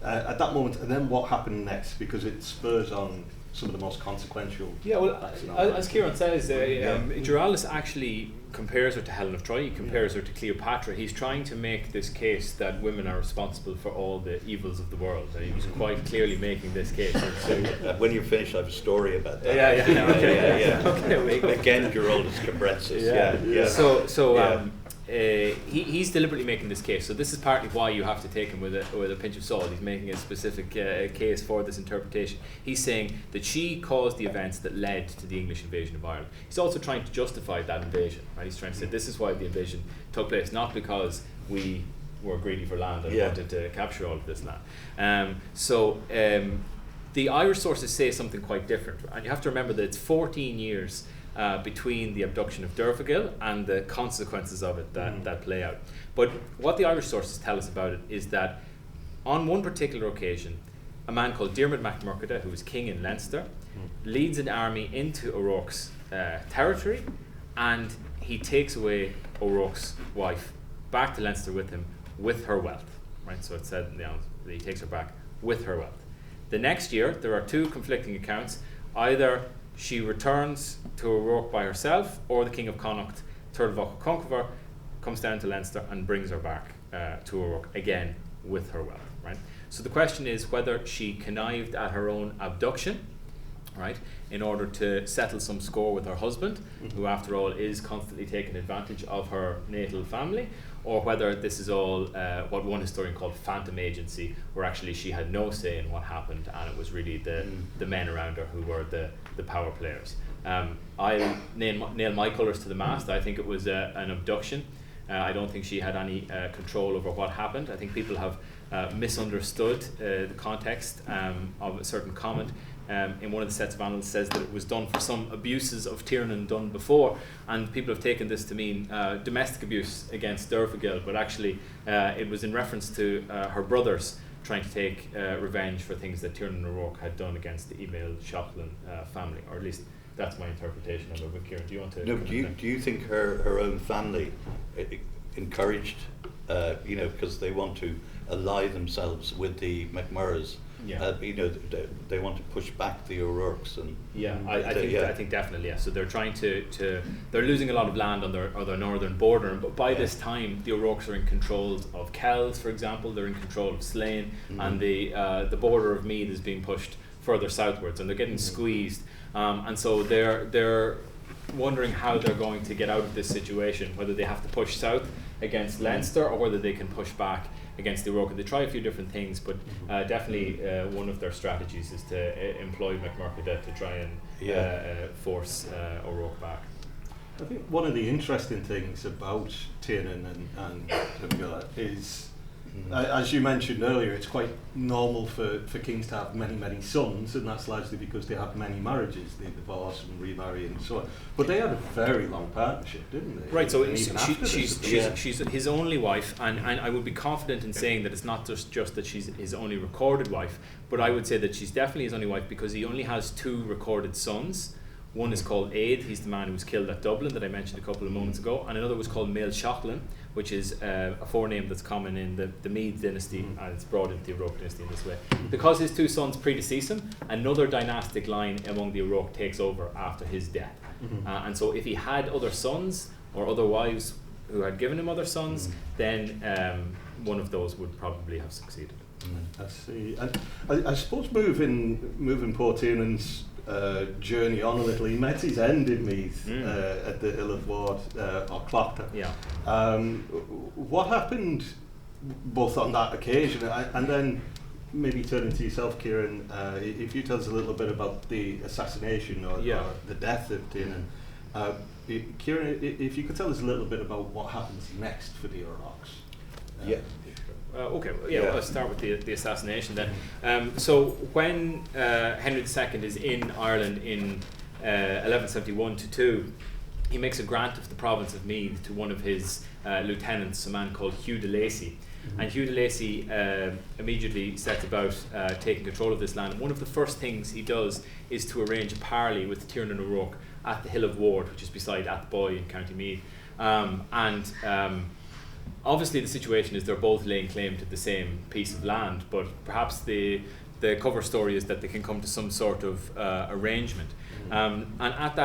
at that moment, and then what happened next? Because it spurs on some of the most consequential.
Yeah, well, as Kieran says, Giraldus actually compares her to Helen of Troy. He compares her to Cleopatra. He's trying to make this case that women are responsible for all the evils of the world. And he was quite clearly making this case. So
when you're finished, I have a story about that.
Okay.
Again, Giraldus Cambrensis.
He's deliberately making this case. So this is partly why you have to take him with a pinch of salt. He's making a specific case for this interpretation. He's saying that she caused the events that led to the English invasion of Ireland. He's also trying to justify that invasion. Right? He's trying to say this is why the invasion took place, not because we were greedy for land and wanted to capture all of this land. The Irish sources say something quite different, and you have to remember that it's 14 years between the abduction of Derfagil and the consequences of it that play out. But what the Irish sources tell us about it is that on one particular occasion, a man called Diarmaid MacMurchada, who was king in Leinster, leads an army into O'Rourke's territory, and he takes away O'Rourke's wife back to Leinster with him, with her wealth. Right? So it's said in the annals that he takes her back with her wealth. The next year, there are two conflicting accounts. Either she returns to O'Rourke by herself, or the King of Connacht, Turlvach Conchover, comes down to Leinster and brings her back to O'Rourke again with her wealth. Right. So the question is whether she connived at her own abduction, right, in order to settle some score with her husband, who after all is constantly taking advantage of her natal family, or whether this is all what one historian called phantom agency, where actually she had no say in what happened, and it was really the men around her who were the power players. I'll nail my colours to the mast. I think it was an abduction. I don't think she had any control over what happened. I think people have misunderstood the context of a certain comment. In one of the sets of annals says that it was done for some abuses of Tiernan done before, and people have taken this to mean domestic abuse against Derfagil, but actually it was in reference to her brothers trying to take revenge for things that Tiernan O'Rourke had done against the Email Shocklin family, or at least that's my interpretation of it. But Kieran, do you want to?
No, do you think her own family encouraged, because they want to ally themselves with the McMurraghs?
Yeah.
They want to push back the O'Rourkes, and
I think definitely, yeah. So they're trying to they're losing a lot of land on their northern border, but by this time the O'Rourkes are in control of Kells, for example. They're in control of Slane, and the border of Meath is being pushed further southwards, and they're getting squeezed, and so they're wondering how they're going to get out of this situation, whether they have to push south against Leinster or whether they can push back against the O'Rourke. And they try a few different things, but definitely one of their strategies is to employ MacMurchadeh to try and force O'Rourke back.
I think one of the interesting things about Tiernan and Derfagil is, as you mentioned earlier, it's quite normal for kings to have many sons, and that's largely because they have many marriages. They divorce and remarry and so on. But they had a very long partnership, didn't they?
Right, so
And even after this,
she's his only wife, and I would be confident in saying that it's not just that she's his only recorded wife, but I would say that she's definitely his only wife because he only has 2 recorded sons. One is called Aid, he's the man who was killed at Dublin that I mentioned a couple of moments ago, and another was called Mail Shocklin, which is a forename that's common in the Meath dynasty, and it's brought into the O'Rourke dynasty in this way. Because his 2 sons predecease him, another dynastic line among the O'Rourke takes over after his death. And so if he had other sons or other wives who had given him other sons, then one of those would probably have succeeded.
I see. And I suppose moving poor Tiernan's journey on a little, he met his end in Meath at the Hill of Ward, or Clough.
Yeah.
What happened both on that occasion and then maybe turning to yourself, Kieran, if you tell us a little bit about the assassination or the death of Tiernan. Kieran, if you could tell us a little bit about what happens next for the O'Rourkes.
I'll start with the assassination then. So when Henry II is in Ireland in 1171-2, he makes a grant of the province of Meath to one of his lieutenants, a man called Hugh de Lacy. And Hugh de Lacy immediately sets about taking control of this land. One of the first things he does is to arrange a parley with Tiernan O'Rourke at the Hill of Ward, which is beside Athboy in County Meath. Obviously the situation is they're both laying claim to the same piece of land, but perhaps the cover story is that they can come to some sort of arrangement. And at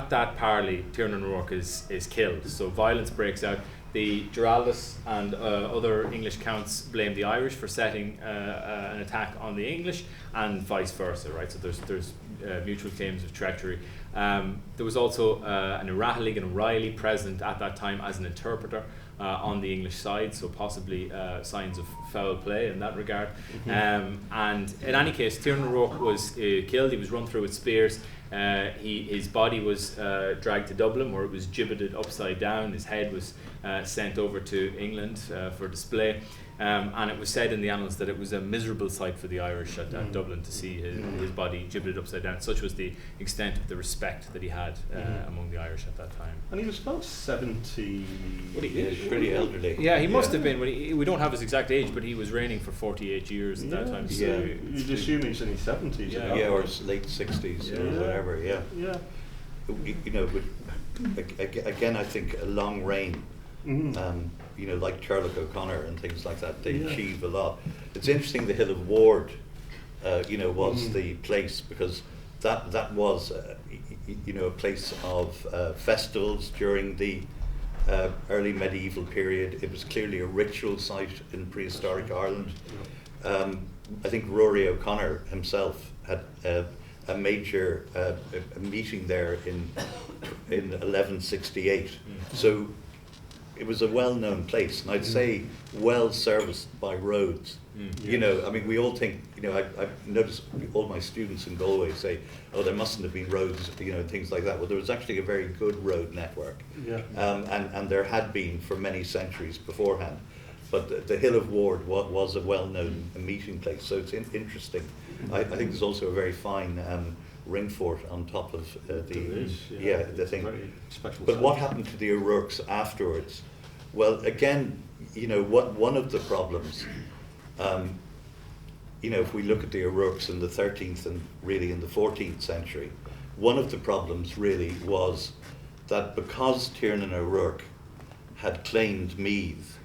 that parley, Tiernan O'Rourke is killed. So violence breaks out. The Giraldus and other English counts blame the Irish for setting an attack on the English, and vice versa, right? So there's mutual claims of treachery. There was also an Iratalig and O'Reilly present at that time as an interpreter on the English side, so possibly signs of foul play in that regard. And in any case, Tiernan O'Rourke was killed. He was run through with spears. His body was dragged to Dublin, where it was gibbeted upside down. His head was sent over to England for display. And it was said in the annals that it was a miserable sight for the Irish at Dublin to see his body gibbeted upside down. Such was the extent of the respect that he had among the Irish at that time.
And he was about 70.
Pretty elderly.
Yeah, he must have been. We don't have his exact age, but he was reigning for 48 years at that time. So
you'd assume he's in his 70s.
Or his late 60s or whatever. Yeah. But again, I think a long reign. Like Sherlock O'Connor and things like that, they achieve a lot. It's interesting the Hill of Ward, was the place, because that was, a place of festivals during the early medieval period. It was clearly a ritual site in prehistoric Ireland. I think Rory O'Connor himself had a major meeting there in 1168. So it was a well-known place, and I'd say well-serviced by roads. You know, I mean, we all think, you know, I've noticed all my students in Galway say, oh, there mustn't have been roads, you know, things like that. Well, there was actually a very good road network, and there had been for many centuries beforehand. But the Hill of Ward was a well-known meeting place, so it's interesting. I think there's also a very fine ring fort on top of the thing. But what happened to the O'Rourkes afterwards? Well, again, you know, one of the problems, you know, if we look at the O'Rourkes in the 13th and really in the 14th century, one of the problems really was that because Tiernan O'Rourke had claimed Meath,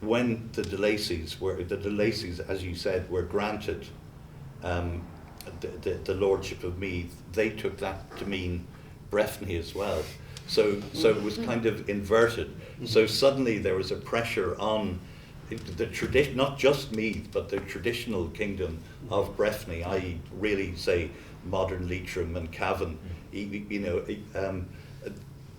when the de Lacys, as you said, were granted the lordship of Meath, they took that to mean Bréifne as well. So it was kind of inverted. So suddenly there was a pressure on the tradition, not just Meath, but the traditional kingdom of Bréifne, i.e. really, say, modern Leitrim and Cavan, you know.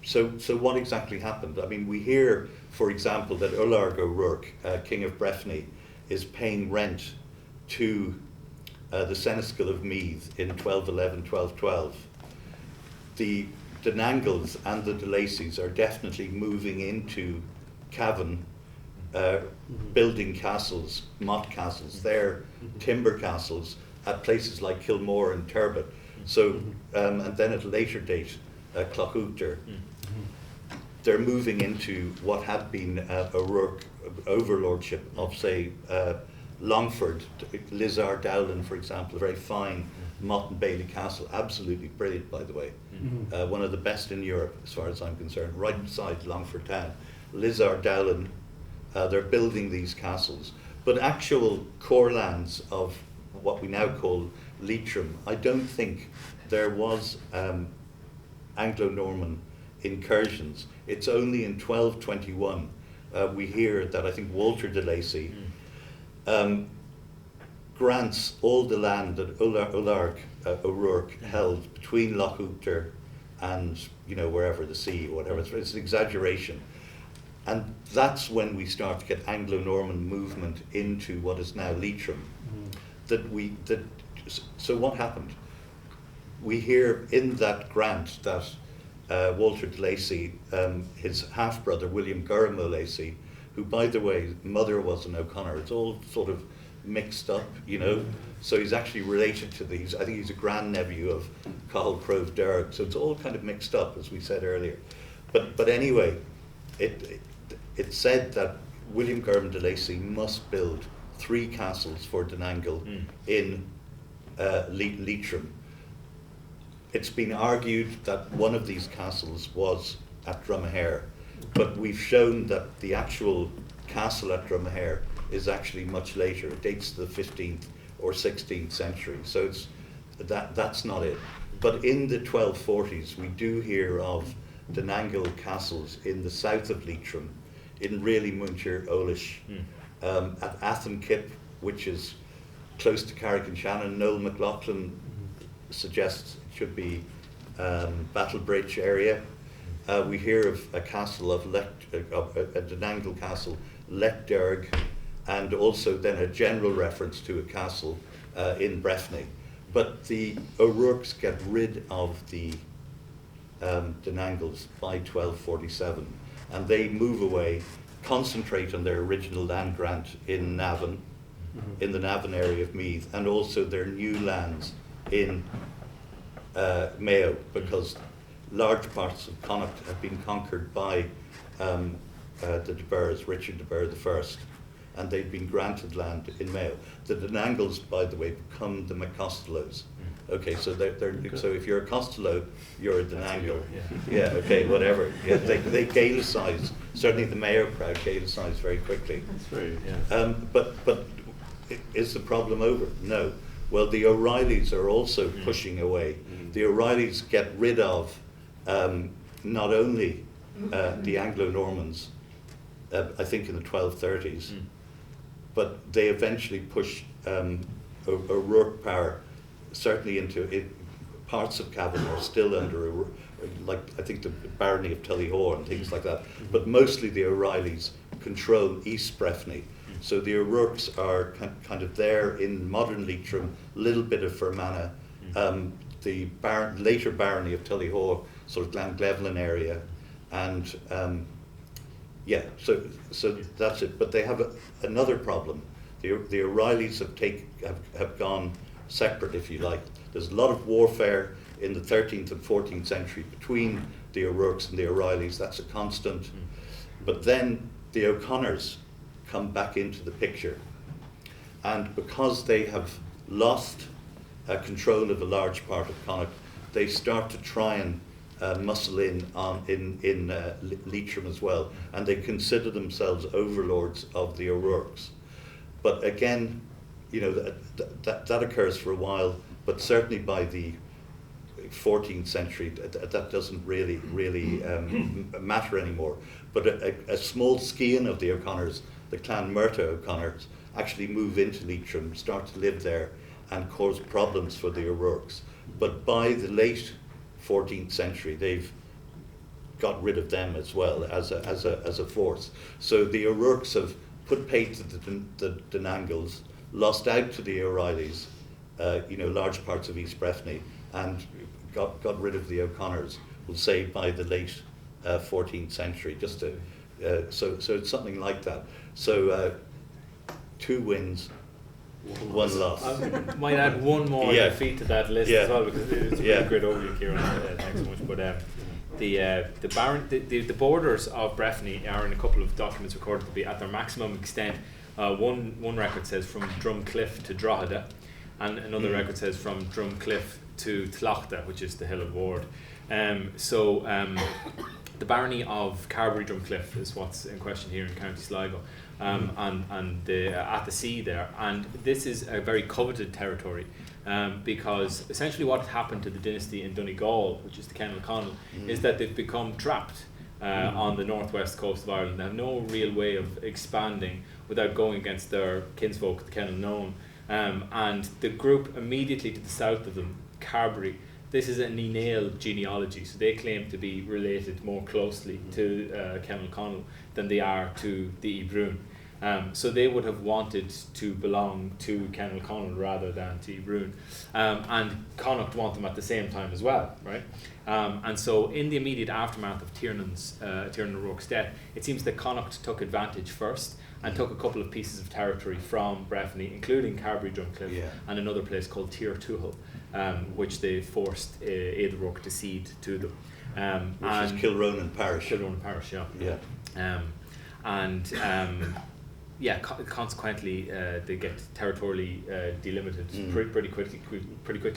So what exactly happened? I mean, we hear, for example, that Ullard O'Rourke, King of Bréifne, is paying rent to the Seneschal of Meath in 1211, 1212. The Denangles and the de Lacys are definitely moving into Cavan, building castles, motte castles, their timber castles at places like Kilmore and Turbot. So, and then at a later date, Cloughoughter. They're moving into what had been O'Rourke overlordship of, say, Longford, Lizard Dowland, for example, a very fine Motte and Bailey castle, absolutely brilliant, by the way. One of the best in Europe, as far as I'm concerned, right beside Longford town. Lizard Dowland, they're building these castles. But actual core lands of what we now call Leitrim, I don't think there was Anglo-Norman incursions. It's only in 1221 we hear that I think Walter de Lacy grants all the land that Ullard O'Rourke held between Cloughoughter and, you know, wherever, the sea or whatever. It's an exaggeration. And that's when we start to get Anglo-Norman movement into what is now Leitrim. So what happened? We hear in that grant that Walter de Lacy, his half-brother William Gurram O'Lacy, who, by the way, mother was an O'Connor. It's all sort of mixed up, you know. So he's actually related to these. I think he's a grandnephew of Cathal Crove Derg. So it's all kind of mixed up, as we said earlier. But anyway, it said that William Gurram de Lacy must build 3 castles for Denangle in Leitrim. It's been argued that one of these castles was at Dromahare, but we've shown that the actual castle at Dromahare is actually much later. It dates to the 15th or 16th century, so that's not it. But in the 1240s, we do hear of Denangle castles in the south of Leitrim, in really Muncher Olish, at Athenkip, which is close to Carrick-on-Shannon. Noel McLaughlin suggests it should be Battlebridge area. We hear of a castle of a Denangle castle, Leckderg, and also then a general reference to a castle in Bréifne. But the O'Rourkes get rid of the Denangles by 1247, and they move away, concentrate on their original land grant in Navan, in the Navan area of Meath, and also their new lands in Mayo, because large parts of Connacht have been conquered by the De Burghs, Richard de Burgh I, and they've been granted land in Mayo. The Denangles, by the way, become the McCostellos. Okay, so so if you're a Costello, you're a Denangle. Yeah, okay, whatever. Yeah, they Gaelicize. Certainly the Mayo crowd Gaelicize very quickly.
That's very, yeah.
But is the problem over? No. Well, the O'Reillys are also pushing away. The O'Reillys get rid of not only the Anglo-Normans, I think in the 1230s, but they eventually push O'Rourke power certainly into it. Parts of Cavan are still under like I think the barony of Tullyhore and things like that. But mostly the O'Reillys control East Bréifne. So the O'Rourkes are kind of there in modern Leitrim, a little bit of Fermanagh, the later barony of Tullyhore, sort of Glenglevelin area, and yeah, so that's it. But they have another problem. The O'Reillys have gone separate, if you like. There's a lot of warfare in the 13th and 14th century between the O'Rourkes and the O'Reillys. That's a constant. But then the O'Connors come back into the picture, and because they have lost control of a large part of Connacht, they start to try and muscle in Leitrim as well, and they consider themselves overlords of the O'Rourkes. But again, you know, that occurs for a while, but certainly by the 14th century, that doesn't really matter anymore. But a small scion of the O'Connors, the Clan Murta O'Connors, actually move into Leitrim, start to live there, and cause problems for the O'Rourkes. But by the late 14th century, they've got rid of them as well as a force. So the O'Rourkes have put paid to the Denangles, lost out to the O'Reillys, you know, large parts of East Bréifne, and got rid of the O'Connors, we'll say by the late 14th century. Just to, so it's something like that. So 2 wins, 1 loss.
I might add one more defeat to that list as well, because it's a really great overview, Kieran. Thanks so much. But the borders of Bréifne are in a couple of documents recorded to be at their maximum extent. One record says from Drumcliff to Drogheda, and another record says from Drumcliff to Tlachta, which is the Hill of Ward. The barony of Carbery Drumcliff is what's in question here in County Sligo, and at the sea there. And this is a very coveted territory, because essentially what happened to the dynasty in Donegal, which is the Ken O'Connell, is that they've become trapped on the northwest coast of Ireland. They have no real way of expanding without going against their kinsfolk, the Ken O'Noan. And the group immediately to the south of them, Carbery, this is an Nenale genealogy, so they claim to be related more closely to Ken O'Connell than they are to the Ibroon. So they would have wanted to belong to Ken O'Connell rather than to Ibroon. And Connacht want them at the same time as well, right? And so in the immediate aftermath of Tiernan O'Rourke's death, it seems that Connacht took advantage first and took a couple of pieces of territory from Bréifne, including Carbery Drumcliff and another place called Tir Tuathal, which they forced Éad O'Rourke to cede to them.
Which is Kilronan Parish.
Kilronan Parish, consequently, they get territorially delimited pretty quickly.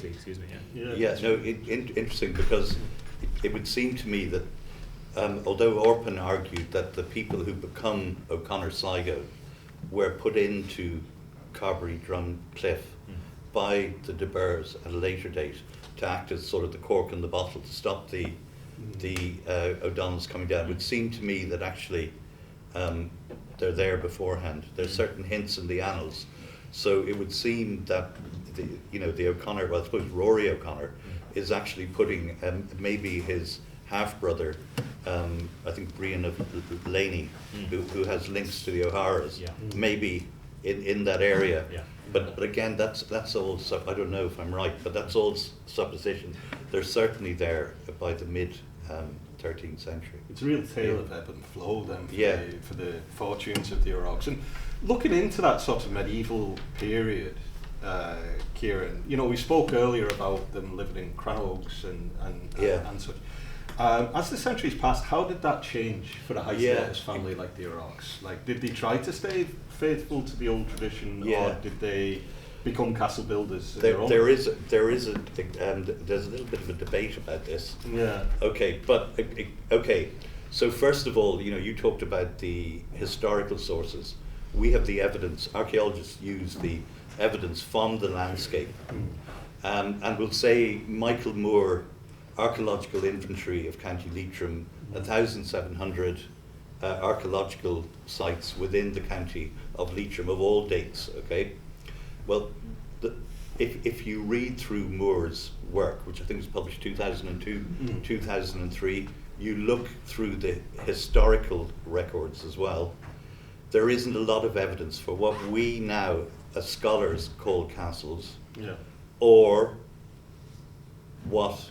Excuse me.
Interesting, because it would seem to me that although Orpin argued that the people who become O'Connor Sligo were put into Carbery Drumcliff by the De Boers at a later date to act as sort of the cork in the bottle to stop the O'Donnells coming down, it would seem to me that actually they're there beforehand. There's certain hints in the annals, so it would seem that the O'Connor, well, I suppose Rory O'Connor is actually putting maybe his half brother, I think Brian of Laney, who has links to the O'Haras, maybe in that area. But again, that's all. I don't know if I'm right, but that's all supposition. They're certainly there by the mid 13th century.
It's a real tale of ebb and flow then for the fortunes of the O'Rourkes. And looking into that sort of medieval period, Kieran, we spoke earlier about them living in Cranogs and such. As the centuries passed, how did that change for a high status family like the O'Rourkes? Like, did they try to stay faithful to the old tradition, or did they become castle builders?
There's a little bit of a debate about this. Okay. So first of all, you talked about the historical sources. We have the evidence. Archaeologists use the evidence from the landscape, and we'll say Michael Moore, Archaeological Inventory of County Leitrim, 1,700 archaeological sites within the county of Leitrim of all dates. Okay, well, if you read through Moore's work, which I think was published 2002, 2003, you look through the historical records as well, there isn't a lot of evidence for what we now, as scholars, call castles, or what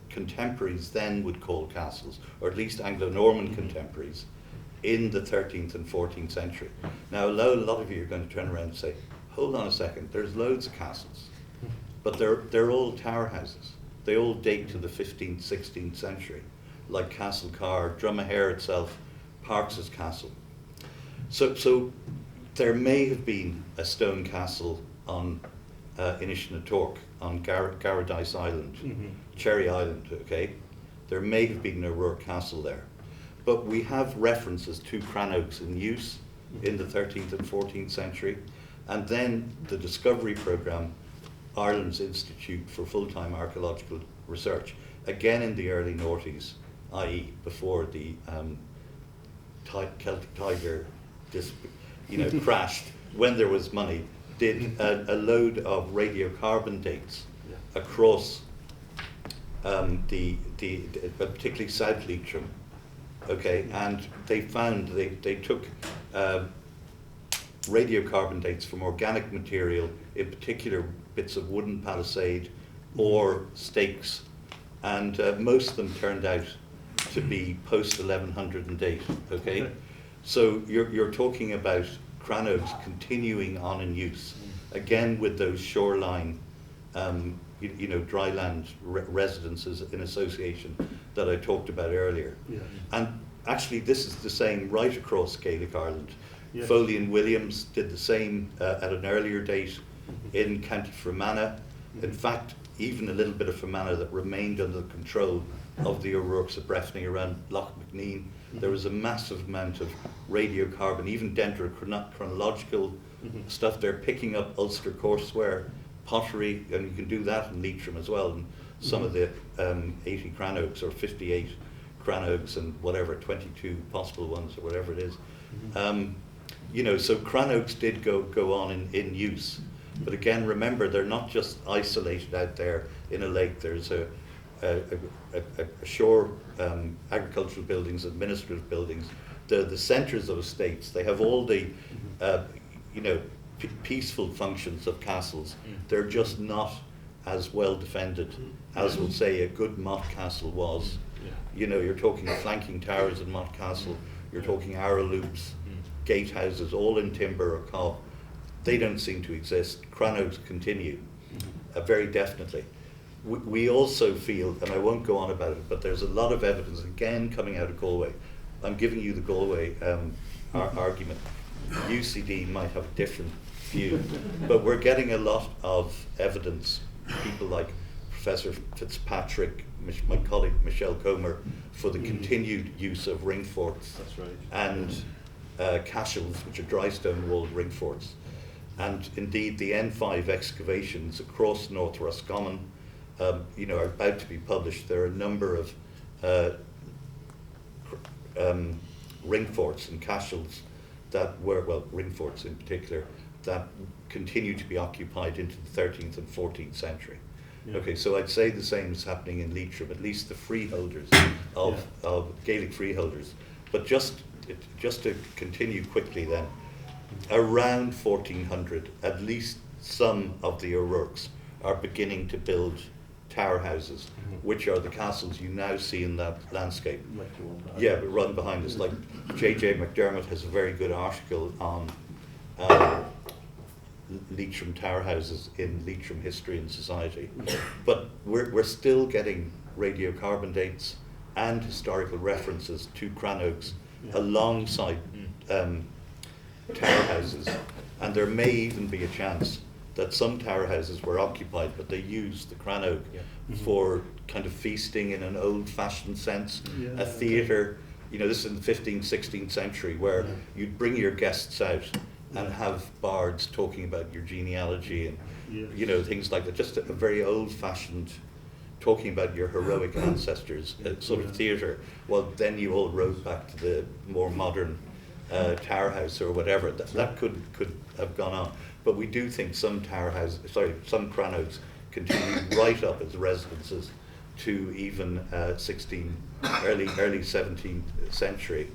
contemporaries then would call castles, or at least Anglo-Norman contemporaries, in the 13th and 14th century. Now, a lot of you are going to turn around and say, hold on a second, there's loads of castles, but they're all tower houses. They all date to the 15th, 16th century, like Castle Carr, Drumahair itself, Parkes's Castle. So there may have been a stone castle on Inishnatork, on Garadice Island, Cherry Island, okay? There may have been an O'Rourke Castle there. But we have references to crannogs in use in the 13th and 14th century. And then the Discovery Programme, Ireland's Institute for Full-Time Archaeological Research, again in the early noughties, i.e. before the Celtic Tiger crashed, when there was money, did a load of radiocarbon dates across particularly South Leitrim, okay, and they found they took radiocarbon dates from organic material, in particular bits of wooden palisade or stakes, and most of them turned out to be post 1100 and date, okay? So you're talking about crannogs continuing on in use, again with those shoreline, dryland residences in association that I talked about earlier. And actually this is the same right across Gaelic Ireland. Foley and Williams did the same at an earlier date in County Fermanagh. In fact, even a little bit of Fermanagh that remained under the control of the O'Rourke's at Bréifne around Loch McNeen. There was a massive amount of radiocarbon, even dendrochronological stuff. They're picking up Ulster courseware, pottery, and you can do that in Leitrim as well. And some of the 80 crannogs or 58 crannogs and whatever, 22 possible ones or whatever it is. So crannogs did go on in use. But again, remember, they're not just isolated out there in a lake. There's a shore, agricultural buildings, administrative buildings, the centres of estates. They have all the, peaceful functions of castles. They're just not as well defended as, we'll say, a good motte castle was. You're talking flanking towers in Motte Castle. You're talking arrow loops, gatehouses, all in timber or cob. They don't seem to exist. Crannogs continue, very definitely. We also feel, and I won't go on about it, but there's a lot of evidence, again, coming out of Galway. I'm giving you the Galway argument. UCD might have a different view, but we're getting a lot of evidence, people like Professor Fitzpatrick, my colleague Michelle Comer, for the continued use of ring forts. That's right. And cashels, which are dry stone walled ring forts. And indeed the N5 excavations across North Roscommon are about to be published. There are a number of ring forts and cashels that were, ring forts in particular, that continue to be occupied into the 13th and 14th century. Okay, so I'd say the same is happening in Leitrim, at least the freeholders of Gaelic freeholders. But just to continue quickly then, around 1400, at least some of the O'Rourkes are beginning to build tower houses, which are the castles you now see in that landscape. But run behind us. Like J.J. McDermott has a very good article on Leitrim tower houses in Leitrim History and Society. But we're still getting radiocarbon dates and historical references to crannogs alongside tower houses. And there may even be a chance that some tower houses were occupied, but they used the crannog for kind of feasting in an old-fashioned sense, a theatre. This is in the 15th, 16th century, where you'd bring your guests out and have bards talking about your genealogy and things like that. Just a very old-fashioned talking about your heroic ancestors, sort of theatre. Well, then you all rode back to the more modern tower house or whatever. That could have gone on. But we do think some crannogs continued right up as residences to even early 17th century.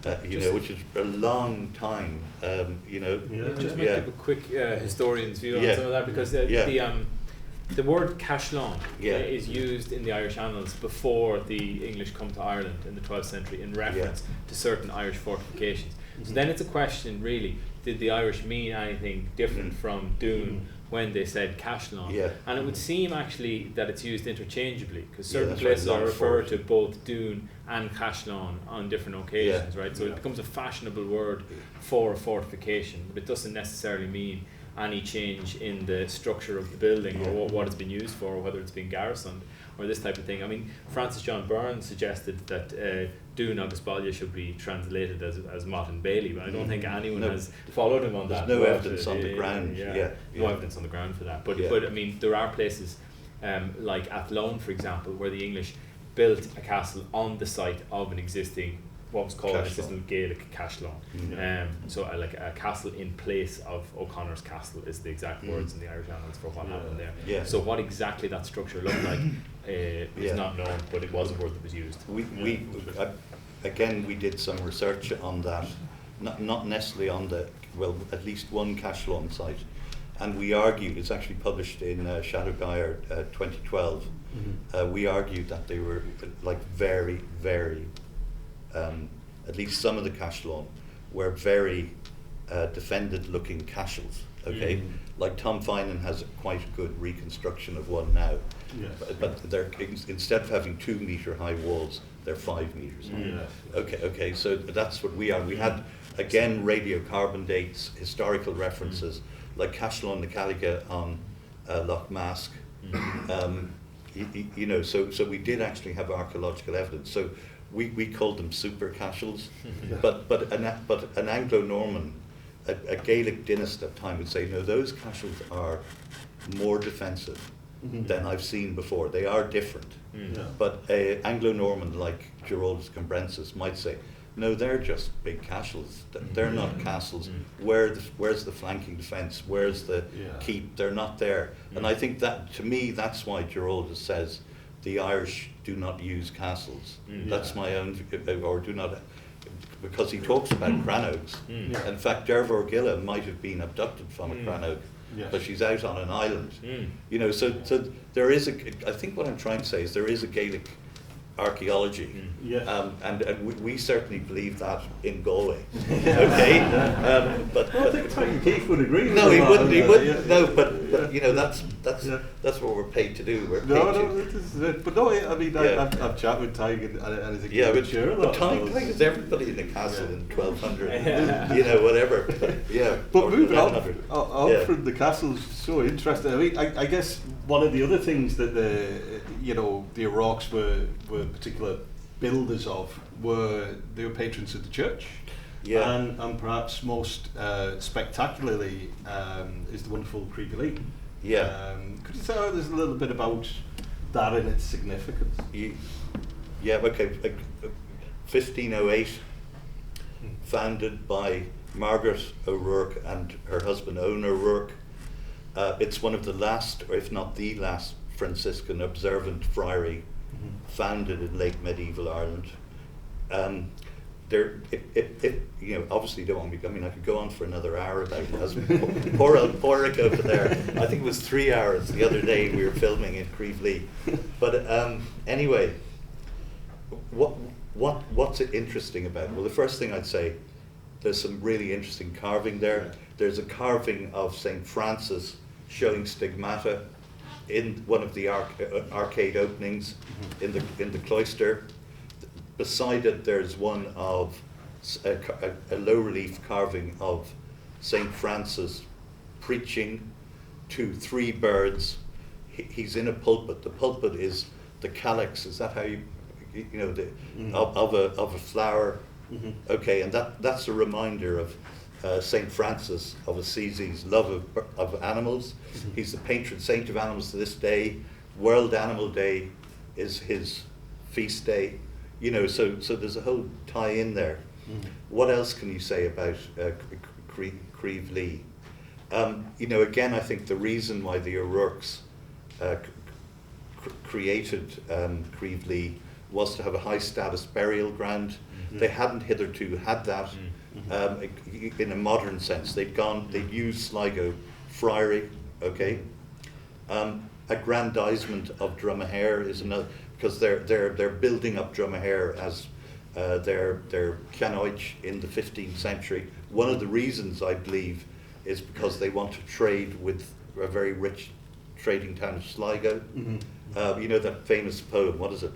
Which is a long time.
Just make a quick historian's view on some of that, because the word cashlon is used in the Irish annals before the English come to Ireland in the 12th century in reference to certain Irish fortifications. So then it's a question, really, did the Irish mean anything different from Doon when they said cashlon? And it would seem actually that it's used interchangeably, because certain places are referred to both Doon and cashlon on different occasions, right? So it becomes a fashionable word for a fortification, but it doesn't necessarily mean any change in the structure of the building or what it's been used for, or whether it's been garrisoned or this type of thing. I mean, Francis John Byrne suggested that Doon agus Baile should be translated as Mott and Bailey, but I don't think anyone has followed him on that.
There's no evidence on the ground.
No evidence on the ground for that. But I mean, there are places like Athlone, for example, where the English built a castle on the site of an existing, what was called an existing Gaelic cashlon. So like a castle in place of O'Connor's castle is the exact words in the Irish annals for what happened there. So what exactly that structure looked like is not known, but it was a word that was used.
We did some research on that, not necessarily on at least one cashlon site, and we argued, it's actually published in Shadowgyre 2012, we argued that they were like very, very at least some of the cashlon were very defended-looking castles. Okay, like Tom Finan has quite a good reconstruction of one now, but they're instead of having 2 metre high walls, they're 5 metres high. Okay, so that's what we are. We had again radiocarbon dates, historical references, like Cashlon na Cailge on Loch Mask. So we did actually have archaeological evidence. So we called them super castles, but an Anglo-Norman, a Gaelic dynast at the time would say, no, those castles are more defensive than I've seen before. They are different. But a Anglo-Norman like Giraldus Cambrensis might say, no, they're just big castles. They're not castles. Where's the flanking defence? Where's the keep? They're not there. And I think that, to me, that's why Giraldus says the Irish do not use castles. That's my own, or do not, because he talks about crannogs. In fact, Dervor Gilla might have been abducted from a crannog, but she's out on an island. So there is I think what I'm trying to say is there is a Gaelic archaeology, and we certainly believe that in Galway. Okay, but
I think Tiny Keith would agree.
No, he wouldn't. He wouldn't. No, but that's what we're paid to do. We're paid to.
But no, I mean, I've chatted with Tig and he's a
but
sure.
But Tig is everybody in the castle in 1200. Whatever.
But moving on from the castles, so interesting. I mean, I guess one of the other things that the O'Rourkes were particular builders of were they were patrons of the church, and perhaps most spectacularly is the wonderful Creevy Lee. Could you tell us a little bit about that and its significance?
Okay. 1508, founded by Margaret O'Rourke and her husband Owen O'Rourke. It's one of the last, or if not the last, Franciscan observant friary founded in late medieval Ireland. Obviously don't want me. I mean, I could go on for another hour about it. As poor old Porrick over there. I think it was 3 hours the other day we were filming in Creevy. But anyway, what's it interesting about? Well, the first thing I'd say, there's some really interesting carving there. There's a carving of St. Francis showing stigmata in one of the arcade openings in the cloister. Beside it, there's one of a low relief carving of St. Francis preaching to 3 birds. He's in a pulpit. The pulpit is the calyx. Is that how of a flower? Okay, and that's a reminder of St. Francis of Assisi's love of animals. He's the patron saint of animals to this day. World Animal Day is his feast day. So there's a whole tie-in there. What else can you say about Creevy Lee? Again, I think the reason why the O'Rourkes created Críomh was to have a high status burial ground. They hadn't hitherto had that in a modern sense. They'd used Sligo Friary, okay. Aggrandizement of Dromahair is another, because they're building up Dromahair as their Canoich in the 15th century. One of the reasons, I believe, is because they want to trade with a very rich trading town of Sligo. You know that famous poem, what is it?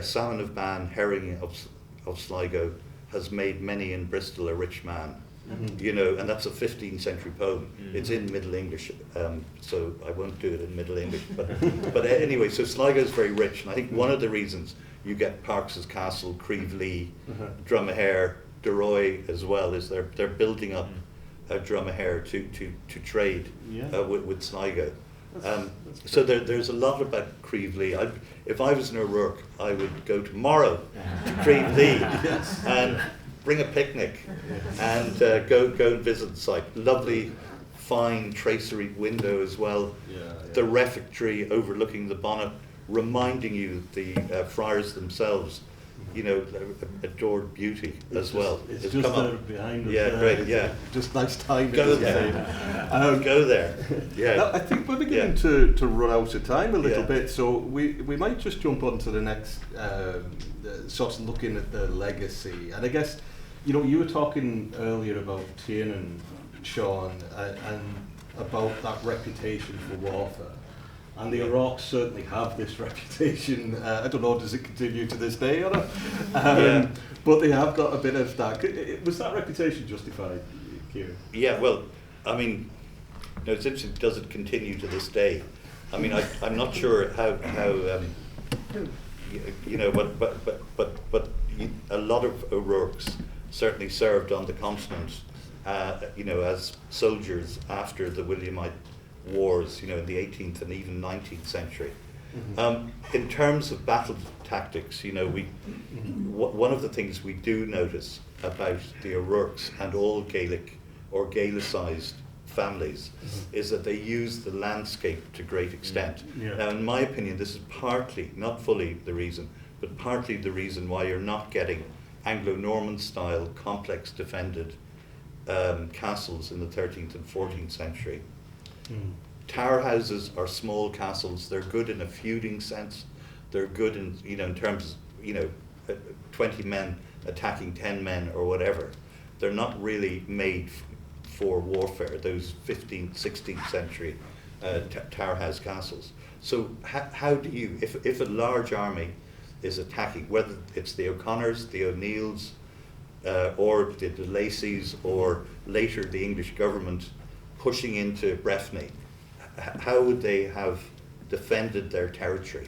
Salmon of Man, herring of Sligo, has made many in Bristol a rich man. You know, and that's a 15th century poem. It's in Middle English, so I won't do it in Middle English. But anyway, so Sligo is very rich, and I think one of the reasons you get Parkes' Castle, Críomh, Dromahair, Duroy as well is they're building up Dromahair to trade with Sligo. So there's a lot about Críomh. If I was in O'Rourke, I would go tomorrow to Críomh and bring a picnic and go and visit the site. Lovely, fine tracery window as well. The refectory overlooking the bonnet, reminding you the friars themselves, you know, adored beauty as well.
It's just there behind us.
Yeah, great. Yeah,
just nice timing.
Go there. Go there. Yeah.
Now, I think we're beginning to run out of time a little bit, so we might just jump on to the next sort of looking at the legacy. And I guess, you know, you were talking earlier about Kieran, Seán, and about that reputation for warfare. And the O'Rourkes certainly have this reputation. I don't know, does it continue to this day or not? But they have got a bit of that. Was that reputation justified, Kieran?
Yeah, well, I mean, no, it's interesting, does it continue to this day? I mean, I'm not sure how you know, but a lot of O'Rourkes certainly served on the continent, you know, as soldiers after the Williamite wars, you know, in the 18th and even 19th century. In terms of battle tactics, you know, one of the things we do notice about the O'Rourkes and all Gaelic or Gaelicized families is that they use the landscape to great extent. Now, in my opinion, this is partly, not fully the reason, but partly the reason why you're not getting Anglo-Norman style complex defended castles in the 13th and 14th century. Tower houses are small castles. They're good in a feuding sense. They're good in, you know, in terms of, you know, 20 men attacking 10 men or whatever. They're not really made for warfare, those 15th, 16th century tower house castles. So how do you, if a large army is attacking, whether it's the O'Connors, the O'Neills, or the de Lacys, or later the English government pushing into Bréifne, how would they have defended their territory?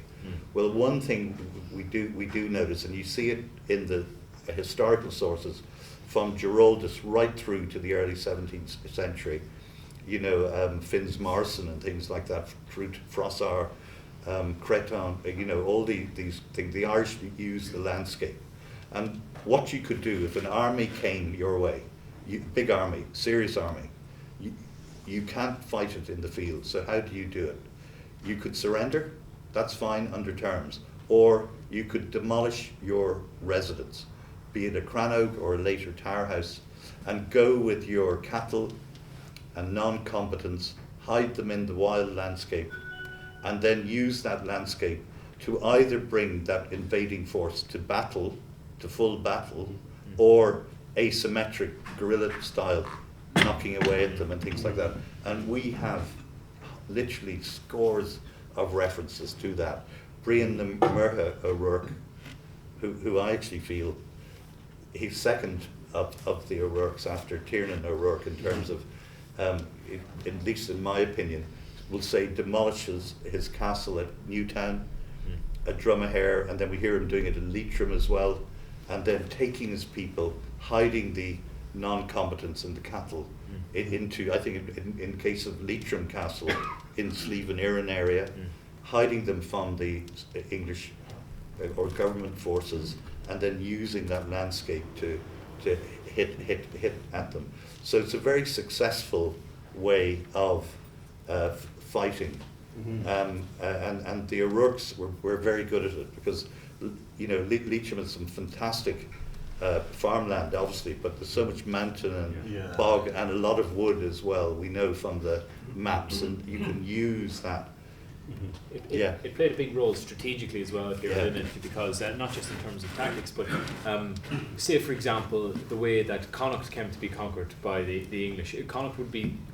Well, one thing we do notice, and you see it in the historical sources, from Giraldus right through to the early 17th century, you know, Finns Morrison and things like that, through to Froissart, Creton, you know, all these things. The Irish use the landscape. And what you could do if an army came your way, big army, serious army, you can't fight it in the field. So how do you do it? You could surrender, that's fine under terms, or you could demolish your residence, be it a crannog or a later tower house, and go with your cattle and non-combatants, hide them in the wild landscape, and then use that landscape to either bring that invading force to battle, to full battle, or asymmetric guerrilla style, knocking away at them and things like that. And we have literally scores of references to that. Brian the Murtha O'Rourke, who I actually feel he's second of the O'Rourkes after Tiernan O'Rourke in terms of, at least in my opinion, will say demolishes his castle at Newtown, at Dromahair, and then we hear him doing it in Leitrim as well, and then taking his people, hiding the non-combatants and the cattle into, I think in the case of Leitrim Castle in Slieve and Erin area, hiding them from the English or government forces, and then using that landscape to hit at them. So it's a very successful way of fighting. And the O'Rourkes were very good at it because, Leitrim has some fantastic farmland, obviously, but there's so much mountain and bog and a lot of wood as well. We know from the maps, and you can use that.
It played a big role strategically as well, if you're in it, because not just in terms of tactics, but say, for example, the way that Connacht came to be conquered by the English. Connacht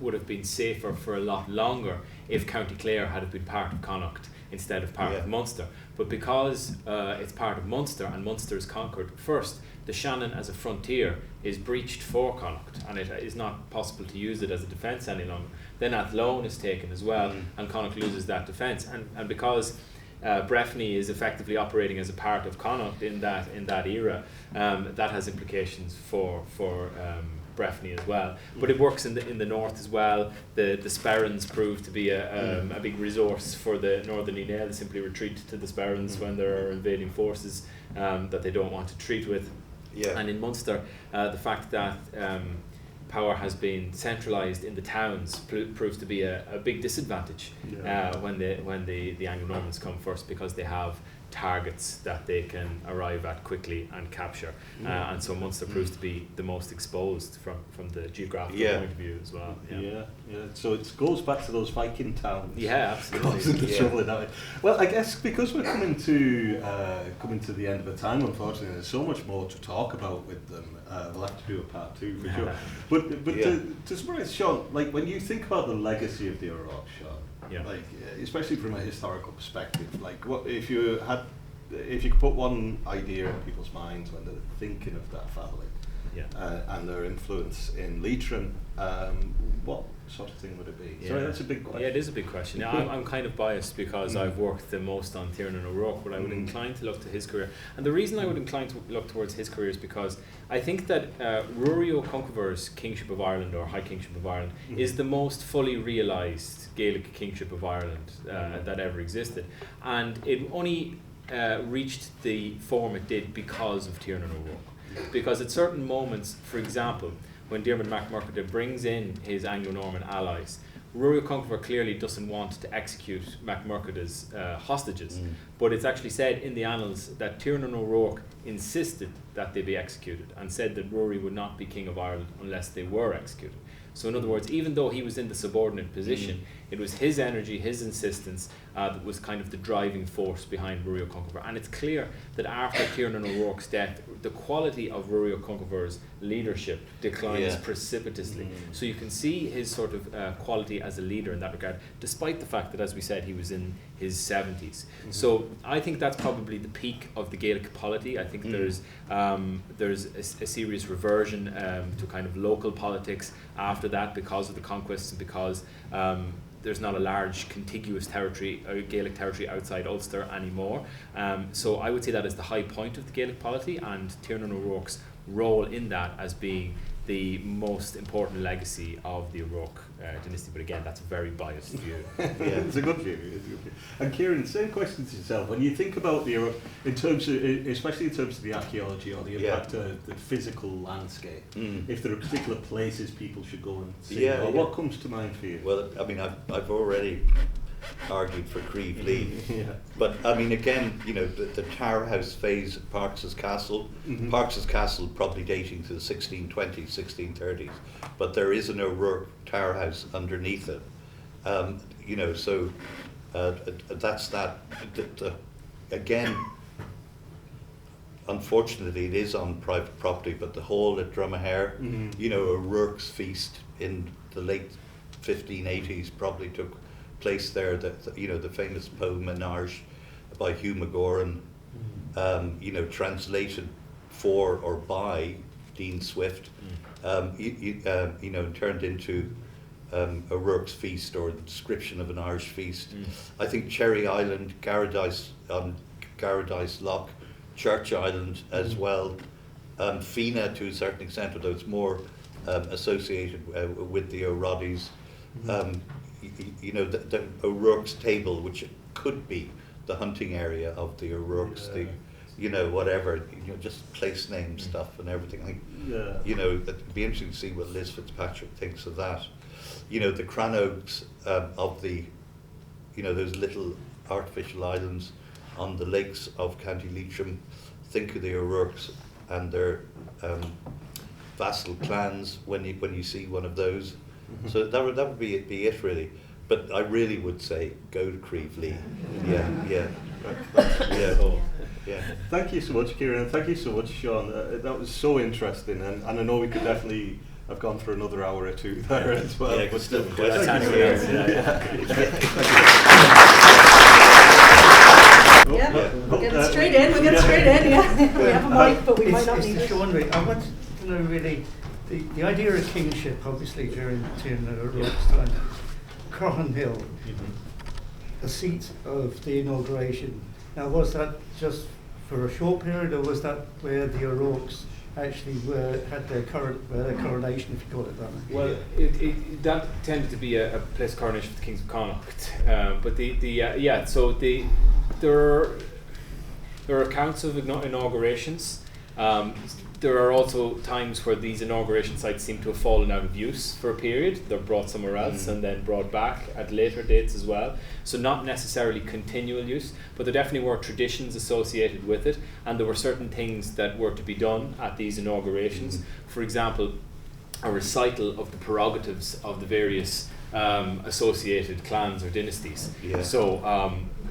would have been safer for a lot longer if County Clare had been part of Connacht instead of part of Munster. But because it's part of Munster and Munster is conquered first, the Shannon as a frontier is breached for Connacht, and it is not possible to use it as a defence any longer. Then Athlone is taken as well, and Connacht loses that defence. And because Bréifne is effectively operating as a part of Connacht in that era, that has implications for Bréifne as well. But it works in the north as well. The Sperrins prove to be a big resource for the Northern Inel. They simply retreat to the Sperrins when there are invading forces that they don't want to treat with. And in Munster, the fact that power has been centralised in the towns proves to be a big disadvantage when the Anglo-Normans come first, because they have targets that they can arrive at quickly and capture, and so Munster proves to be the most exposed from the geographical point of view as well.
So it goes back to those Viking towns.
Yeah, absolutely.
Causing the trouble in that way. Well, I guess because we're coming to the end of the time, unfortunately, there's so much more to talk about with them. We'll have to do a part 2 for sure. But to summarize, Seán, like when you think about the legacy of the O'Rourke, Seán, like especially from a historical perspective, like what if you could put one idea in people's minds when they're thinking of that family and their influence in Leitrim, what sort of thing would it be? Sorry, that's a big question.
Yeah, it is a big question. I'm kind of biased because I've worked the most on Kieran O'Rourke, but I would incline to look to his career. And the reason I would incline to look towards his career is because I think that Ruaidhrí Ó Conchobar's kingship of Ireland, or High Kingship of Ireland, is the most fully realised Gaelic kingship of Ireland that ever existed. And it only reached the form it did because of Kieran O'Rourke. Because at certain moments, for example, when Diarmid MacMurchada brings in his Anglo-Norman allies, Ruaidhrí Ó Conchobar clearly doesn't want to execute MacMurchada's hostages, but it's actually said in the annals that Kieran O'Rourke insisted that they be executed and said that Ruaidhrí would not be king of Ireland unless they were executed. So in other words, even though he was in the subordinate position, it was his energy, his insistence that was kind of the driving force behind Ruaidhrí Ó Conchobar. And it's clear that after Kieran O'Rourke's death, the quality of Ruaidhrí Ó Conchobar's leadership declines precipitously. So you can see his sort of quality as a leader in that regard, despite the fact that, as we said, he was in his 70s. So I think that's probably the peak of the Gaelic polity. I think there's a serious reversion to kind of local politics after that, because of the conquests and because there's not a large contiguous territory, Gaelic territory outside Ulster anymore. So I would say that is the high point of the Gaelic polity, and Kieran O'Rourke's role in that as being the most important legacy of the O'Rourke dynasty. But again, that's a very biased view.
It's a good view. And Kieran, same question to yourself. When you think about the O'Rourke, in terms of, especially in terms of the archaeology or the impact of the physical landscape, if there are particular places people should go and see, what comes to mind for you?
Well, I mean, I've already argued for Creve Lee, but I mean, again, you know, the Tower House phase at Parkes' Castle, Parkes' Castle probably dating to the 1620s, 1630s, but there is an O'Rourke Tower House underneath it, you know, so that's that. Again, unfortunately, it is on private property, but the hall at Dromahare, you know, O'Rourke's feast in the late 1580s probably took place there. That, you know, the famous poem Menage by Hugh McGauran, you know, translated for or by Dean Swift, you know, turned into O'Rourke's feast, or the description of an Irish feast. I think Cherry Island, Garadice Loch, Church Island as well, Fina to a certain extent, although it's more associated with the O'Roddies. You know, the O'Rourke's Table, which could be the hunting area of the O'Rourke's, the, you know, whatever, you know, just place name stuff and everything. I think, you know, it'd be interesting to see what Liz Fitzpatrick thinks of that. the Cranogues of the, those little artificial islands on the lakes of County Leitrim. Think of the O'Rourkes and their vassal clans when you see one of those. So that would be it really. But I really would say go to Creevely. Yeah.
Thank you so much, Kieran. Thank you so much, Seán. That was so interesting, and I know we could definitely have gone for another hour or two there as well.
Yeah,
but
still
thank you.
We're getting straight in. We have a mic, but we might not need it.
Seán, I want to know really the idea of kingship, obviously during O'Rourke's time. Crohan Hill, the seat of the inauguration. Now, was that just for a short period, or was that where the O'Rourkes actually had their coronation, if you call it that?
Well, that tended to be a place of coronation for the Kings of Connacht. But there are accounts of inaugurations. There are also times where these inauguration sites seem to have fallen out of use for a period. They're brought somewhere else and then brought back at later dates as well. So not necessarily continual use, but there definitely were traditions associated with it, and there were certain things that were to be done at these inaugurations. For example, a recital of the prerogatives of the various associated clans or dynasties.
Yeah.
So,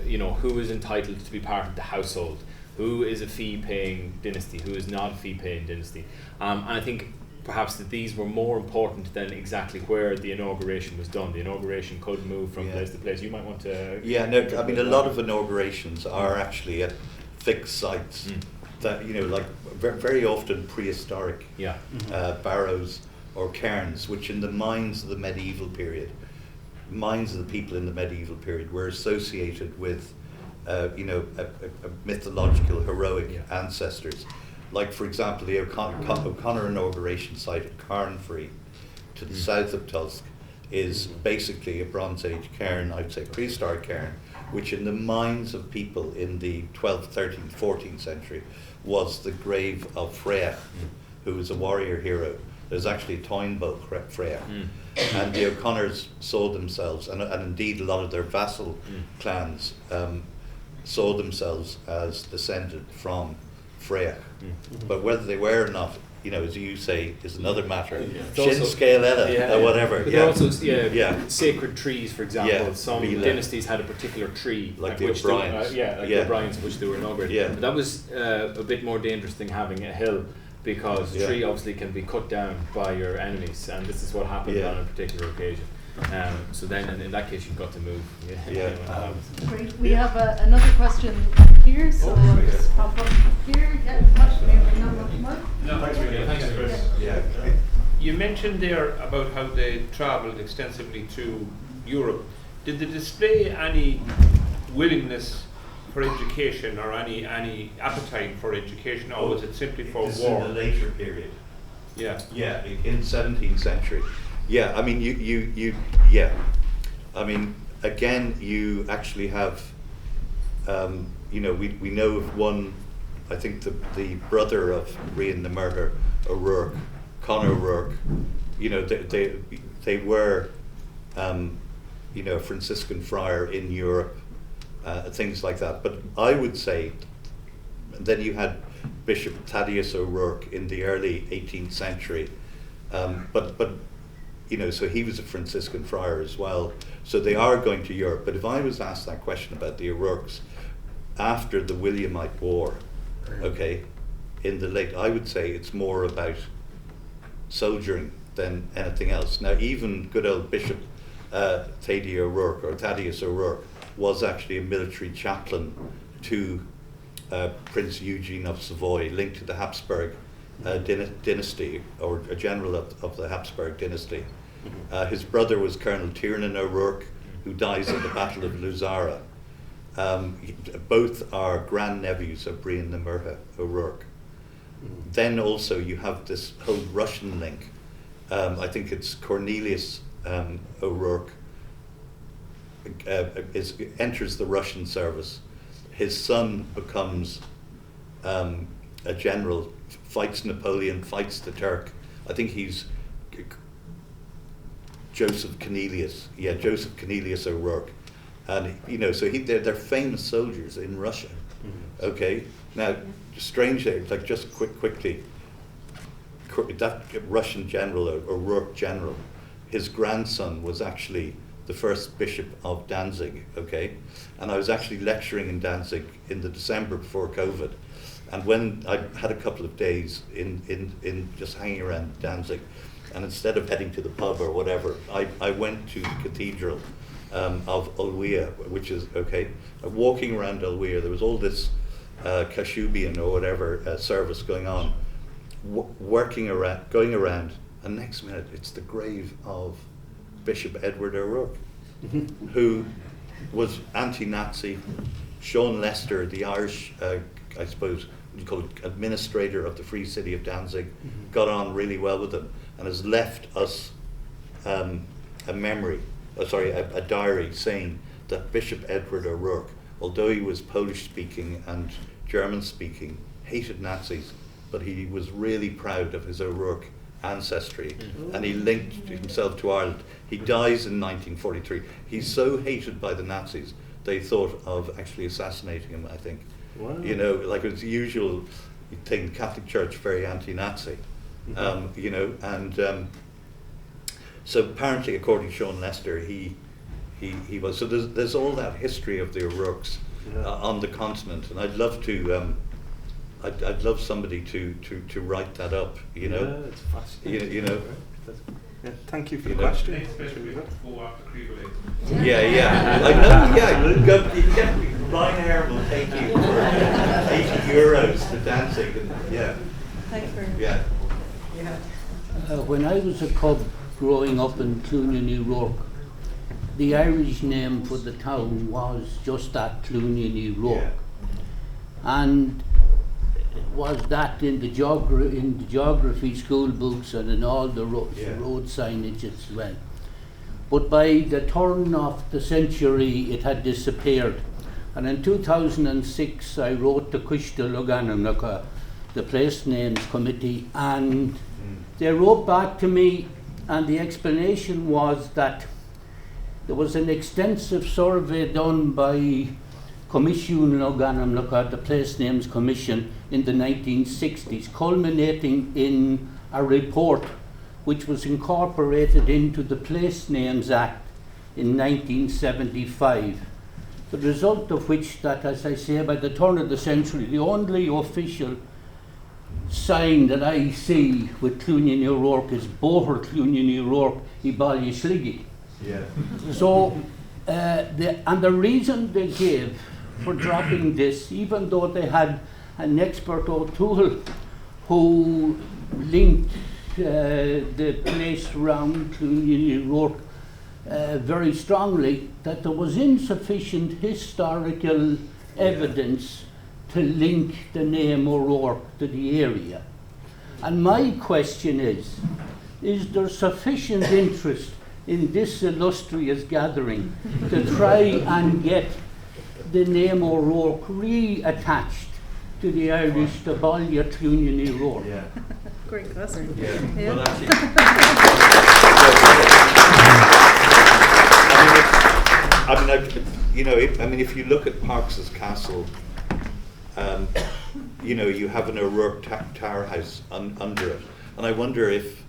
who is entitled to be part of the household? Who is a fee-paying dynasty? Who is not a fee-paying dynasty? And I think perhaps that these were more important than exactly where the inauguration was done. The inauguration could move from place to place. You might want to...
Yeah, no, I mean, a lot of inaugurations are actually at fixed sites that, like very often prehistoric barrows or cairns, which in the minds of the medieval period, minds of the people in the medieval period were associated with a mythological, heroic ancestors. Like, for example, the O'Connor inauguration site at Carnfree, to the south of Tusk, is basically a Bronze Age cairn, I'd say prehistoric cairn, which in the minds of people in the 12th, 13th, 14th century was the grave of Freya, who was a warrior hero. There's actually a Toynbee Freya. And the O'Connors saw themselves, and indeed a lot of their vassal clans, saw themselves as descended from Freya. But whether they were or not, as you say, is another matter. Shin Scale Ella, or whatever.
But there are also sacred trees, for example. Some dynasties had a particular tree.
Like the O'Briens.
The O'Briens, which they were inaugurated.
Yeah.
But that was a bit more dangerous than having a hill, because the tree obviously can be cut down by your enemies, and this is what happened on a particular occasion. So then in that case you've got to move.
Great. We have another question here, so I'll just pop up here.
Thanks, Chris.
You mentioned there about how they travelled extensively through Europe. Did they display any willingness for education or any appetite for education, or was it simply for war?
In the later period.
Yeah,
in 17th century. Yeah, I mean, I mean, again, you actually have, we know of one, I think the brother of Rian the Murder, O'Rourke, Conor O'Rourke, they were, a Franciscan friar in Europe, things like that. But I would say, then you had Bishop Thaddeus O'Rourke in the early 18th century, but so he was a Franciscan friar as well. So they are going to Europe. But if I was asked that question about the O'Rourkes after the Williamite War, in the late, I would say it's more about soldiering than anything else. Now, even good old Bishop Thaddeus O'Rourke was actually a military chaplain to Prince Eugene of Savoy, linked to the Habsburg dynasty, or a general of the Habsburg dynasty. His brother was Colonel Tiernan O'Rourke, who dies at the Battle of Luzara. Both are grandnephews of Brian the Murder O'Rourke. Then also you have this whole Russian link. I think it's Cornelius O'Rourke enters the Russian service. His son becomes a general, fights Napoleon, fights the Turk. I think he's Joseph Cornelius O'Rourke. And, so they're famous soldiers in Russia. Okay? Now, strangely, like just quickly, that Russian general, O'Rourke general, his grandson was actually the first bishop of Danzig, okay? And I was actually lecturing in Danzig in the December before COVID. And when I had a couple of days in just hanging around Danzig, and instead of heading to the pub or whatever, I went to the cathedral of Ulwia, which is, okay, walking around Ulwia, there was all this Kashubian or whatever service going on, going around, and next minute it's the grave of Bishop Edward O'Rourke, who was anti-Nazi. Seán Lester, the Irish, I suppose, what you call it, administrator of the Free City of Danzig, got on really well with him and has left us a diary saying that Bishop Edward O'Rourke, although he was Polish-speaking and German-speaking, hated Nazis, but he was really proud of his O'Rourke ancestry, and he linked himself to Ireland. He dies in 1943. He's so hated by the Nazis, they thought of actually assassinating him, I think.
Wow.
Like it's the usual thing, the Catholic Church, very anti-Nazi. So apparently, according to Seán Lester, he was. So there's all that history of the O'Rourkes on the continent, and I'd love to. I'd love somebody to write that up.
Yeah, it's fascinating. Yeah, thank you for the
know.
question.
Yeah. I know. Yeah, you can get Ryanair will take you for €80 to Danzig. And, yeah.
Thanks very much.
Yeah.
When I was a cub growing up in Clooney, New York, the Irish name for the town was just that, Clooney, New York. And was that in the geography school books and in all the road signage as well. But by the turn of the century, it had disappeared. And in 2006, I wrote the Cuiste Loganamnacha, the Place Names Committee, and they wrote back to me, and the explanation was that there was an extensive survey done by Commission Loganamnacha, the Place Names Commission, in the 1960s, culminating in a report which was incorporated into the Place Names Act in 1975. The result of which, that, as I say, by the turn of the century, the only official sign that I see with Clooney New York is Boher Clooney New York I Ballia Sliggy.
Yeah.
So, and the reason they gave for dropping this, even though they had an expert O'Toole who linked the place around Clooney New York very strongly, that there was insufficient historical evidence to link the name O'Rourke to the area. And my question is there sufficient interest in this illustrious gathering to try and get the name O'Rourke reattached to the Irish, the Ballia Clooney New York?
Yeah.
Great question.
Yeah. Well, actually, I mean, if you look at Parkes's Castle, you have an O'Rourke tower house under it, and I wonder if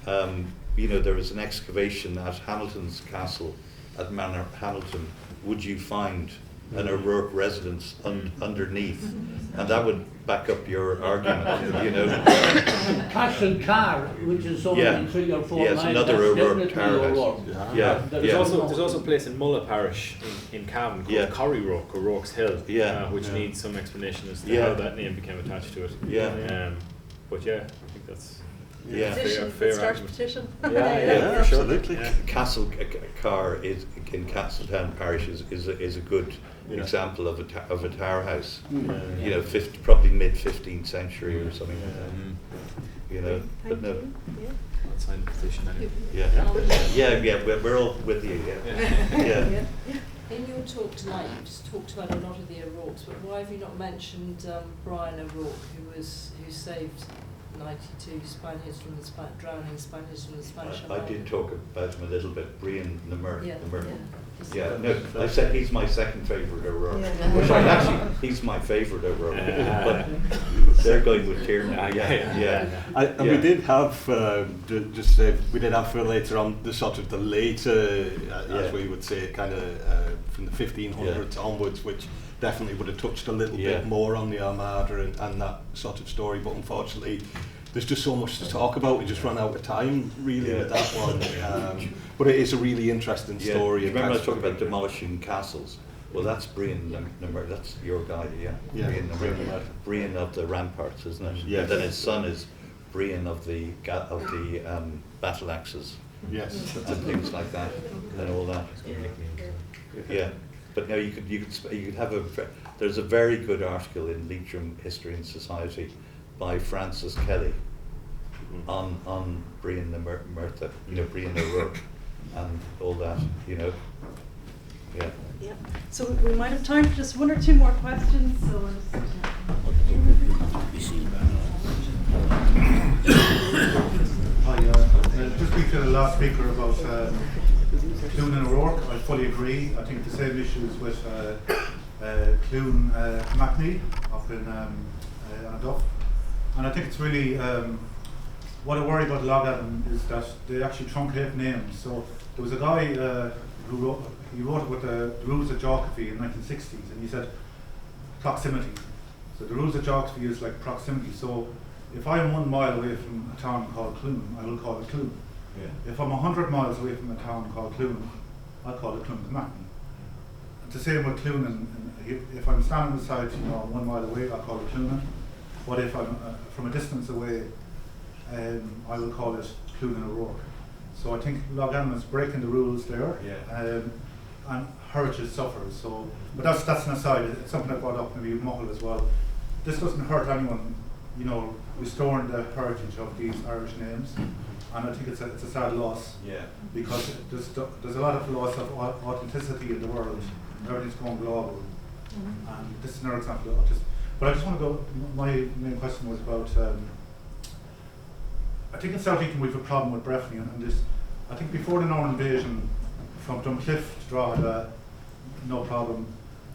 there was an excavation at Hamilton's Castle at Manorhamilton, would you find an O'Rourke residence underneath? And that would back up your argument,
Castle Carr, which is only 3 or 4 miles,
yes, another O'Rourke tower house.
There's also a place in Mulla Parish in Cavan called Corryroke, or Rourke's Hill, which needs some explanation as to how that name became attached to it. But I think that's fair
Start
argument.
petition.
Absolutely.
Castle Carr is in Castletown Parish is a good example of a tower house. Probably mid 15th century or something. But no.
I'll sign the petition anyway.
We're all with you. Yeah.
In your talk tonight, you just talked about a lot of the O'Rourkes, but why have you not mentioned Brian O'Rourke, who saved 92 Spaniards from the drowning Spaniards from the Spanish
I did talk about him a little bit, Bréifne the Murder.
Yeah.
No, I said he's my second favourite O'Rourke.
Yeah.
Which actually, he's my favourite O'Rourke. But they're going with Kieran.
And we did have, just to say, we did have for later on the sort of the later, as we would say, kind of from the 1500s onwards, which definitely would have touched a little bit more on the Armada and that sort of story, but unfortunately there's just so much to talk about. We just run out of time really with that one. But it is a really interesting story.
Remember I was talking about demolishing castles? Well, that's Bréifne, that's your guy, Bréifne of the ramparts, isn't it?
Yes.
And then his son is Bréifne of the battle axes.
Yes.
And things like that, and all that. Yeah. But now you could have there's a very good article in Leitrim History and Society by Francis Kelly on Bréifne the Murtha, Bréifne O'Rourke and all that, Yeah.
Yeah. So we might have time for just one or two more questions. So
just speak to the last speaker about Clune and O'Rourke. I fully agree. I think the same issues with Clune Macney up in Duff. And I think it's really, what I worry about Logatham is that they actually truncate names. So there was a guy who wrote about the rules of geography in the 1960s, and he said proximity. So the rules of geography is like proximity. So if I'm 1 mile away from a town called Clune, I will call it Clune. If I'm 100 miles away from a town called Clune, I'll call it Clune Macney. It's the same with Clune, and if I'm standing beside, 1 mile away, I'll call it Clune. But if I'm from a distance away, I will call it Clune and O'Rourke. So I think Logatham is breaking the rules there, and heritage suffers. So, but that's an aside. It's something I brought up maybe with Muckle as well. This doesn't hurt anyone, restoring the heritage of these Irish names, and I think it's a sad loss. Because there's a lot of loss of authenticity in the world. Everything's going global, and this is another example of just. But I just want to go. My main question was about. I think in South Leitrim we have a problem with Bréifne, and this. I think before the Norman invasion, from Drumcliff to Drogheda, no problem.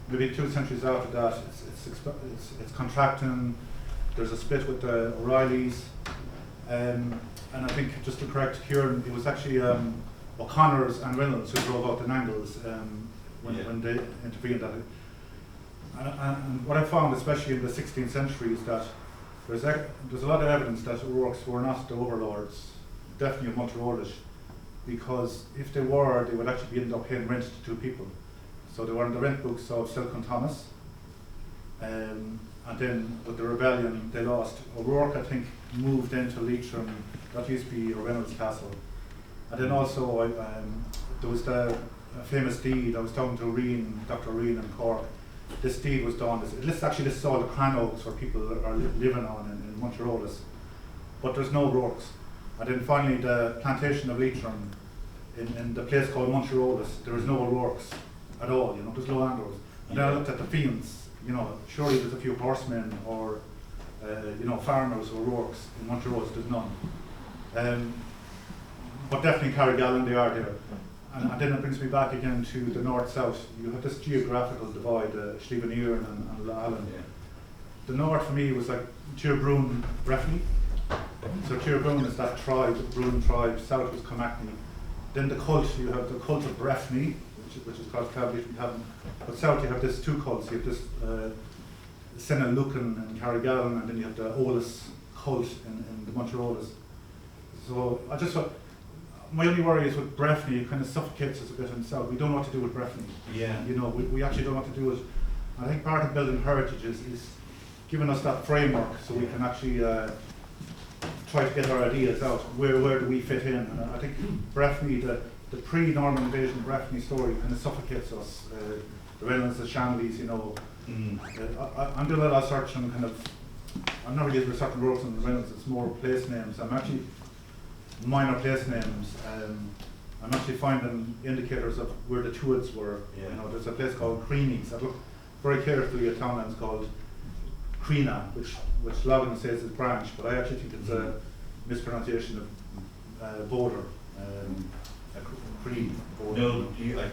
Maybe 2 centuries after that, it's contracting. There's a split with the O'Reillys, and I think just to correct Kieran, it was actually O'Connors and Reynolds who drove out the Nangles when they intervened. And what I found, especially in the 16th century, is that there's a lot of evidence that O'Rourke's were not the overlords, definitely of Monterolish, because if they were, they would actually end up paying rent to 2 people. So they were in the rent books of Silcon Thomas, and then with the rebellion they lost. O'Rourke, I think, moved into Leitrim. That used to be Reynolds Castle. And then also there was the famous deed. I was talking to Dr. Reen in Cork. This deed was done. It lists all the crannogs where people are living on in Monterolas, but there's no O'Rourke's. And then finally the plantation of Leitrim in the place called Monterolas, there was no O'Rourke's at all, there's no Andros. And then I looked at the fields, surely there's a few horsemen or farmers or O'Rourke's in Monterolas, there's none. But definitely Carrigallen, they are there. And then it brings me back again to the north-south. You have this geographical divide, Schlieben and Lallen. The north for me was like Tyrbrún, Bréifne. So Tyrbrún is that tribe, the Brún tribe. South was Comacney. Then the cult, you have the cult of Bréifne, which is called Cavan. But south you have this 2 cults. You have this Senna Lucan and Carrigallen, and then you have the Olas cult in the Monterolas. So I just thought, my only worry is with Bréifne, it kind of suffocates us a bit in the south. We don't know what to do with Bréifne. We actually don't know what to do with it. I think part of building heritage is giving us that framework so we can actually try to get our ideas out. Where do we fit in? And I think Bréifne, the pre-Norman invasion Bréifne story kind of suffocates us. The Reynolds, the Shanleys, I'm doing a lot of search on I'm not really researching O'Rourke's and the Reynolds, it's more place names. I'm actually minor place names. I'm actually finding indicators of where the Tuids were. There's a place called Creanies. I looked very carefully at town names called Creena, which Logan says is branch, but I actually think it's a mispronunciation of border. Cree border.
No, the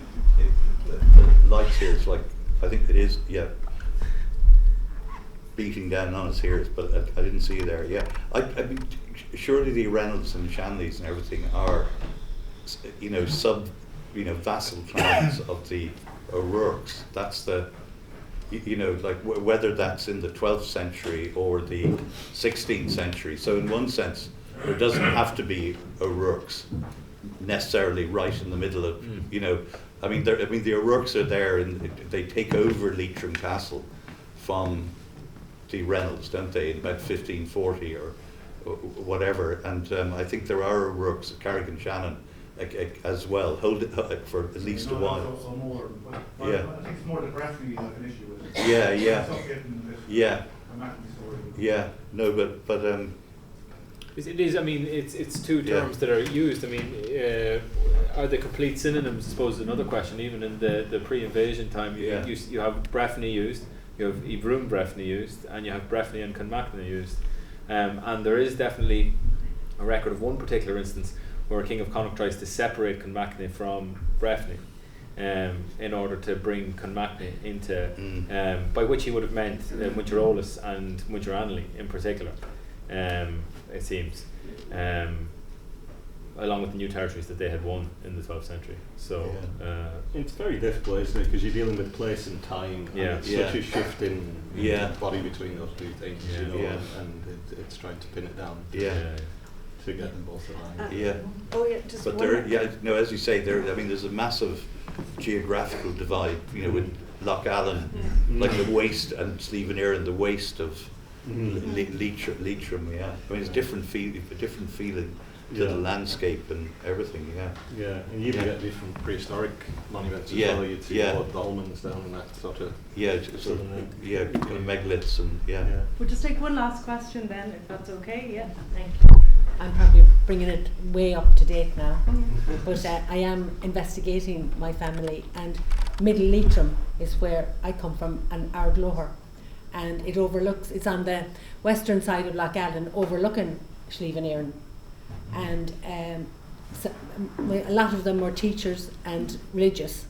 lights here, it's like, I think it is, yeah, beating down on us here, but I didn't see you there. Yeah, I mean, surely the Reynolds and Shanleys and everything are, vassal clans of the O'Rourkes. That's the, like whether that's in the 12th century or the 16th century. So in one sense, there doesn't have to be O'Rourkes necessarily right in the middle of, I mean the O'Rourkes are there and they take over Leitrim Castle from the Reynolds, don't they, in about 1540 or whatever. And I think there are O'Rourkes at Carrigan-Shannon as well, hold it for at least a while.
Also more,
yeah.
I think it's more the Bréifne you have an issue with it.
Yeah. No, but
it is. I mean, it's two terms that are used. I mean, are they complete synonyms? I suppose is another question. Even in the pre-invasion time, you have Bréifne used, you have Ibrum Bréifne used, and you have Bréifne and Conmachna used. And there is definitely a record of one particular instance where King of Connacht tries to separate Conmachna from Bréifne, in order to bring Conmachna into, by which he would have meant Muintir and Muintir Annally in particular, it seems, along with the new territories that they had won in the 12th century. So
it's very difficult, isn't it? Because you're dealing with place and time, and it's such a shift in body between those two things, and it's trying to pin it down. To get them both aligned.
But there, as you say, there's a massive geographical divide, with Loch Allen, like the waste, and Slievenere and the waste of Leitrim. I mean, it's different feeling to the landscape and everything.
And you even get different prehistoric monuments as well. You'd see the dolmens down and that sort of.
Kind of megaliths and
We'll just take one last question then, if that's okay. Yeah.
Thank you. I'm probably bringing it way up to date now, but I am investigating my family, and Middle Leitrim is where I come from, and Ardloher, and it's on the western side of Loch Allen, overlooking Slievenere, and so, a lot of them were teachers and religious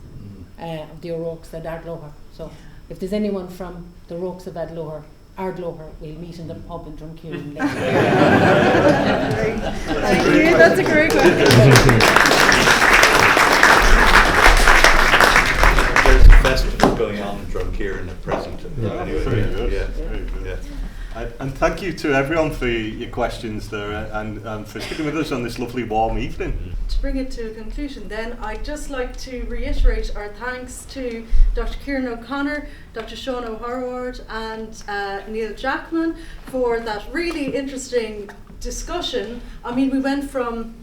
of the O'Rourkes at Ardloher. So if there's anyone from the O'Rourkes of Ardloher, we'll meet in the pub in Drumkeeran later.
Thank you, that's a great question.
There's a festival going on in Drumkeeran at present.
Very good. And thank you to everyone for your questions there, and for sticking with us on this lovely warm evening.
To bring it to a conclusion then, I'd just like to reiterate our thanks to Dr. Kieran O'Connor, Dr. Seán Hoirebhárd and Neil Jackman for that really interesting discussion. I mean, we went from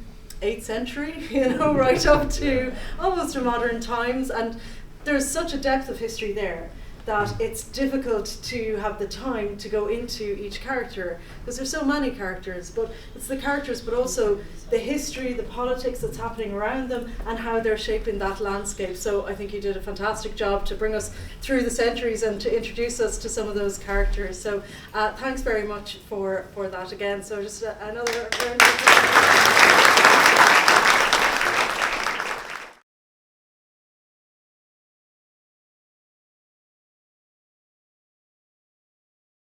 8th century, right up to almost to modern times, and there's such a depth of history there that it's difficult to have the time to go into each character, because there's so many characters, but it's the characters, but also the history, the politics that's happening around them, and how they're shaping that landscape. So I think you did a fantastic job to bring us through the centuries and to introduce us to some of those characters. So thanks very much for that again. So just another round of applause.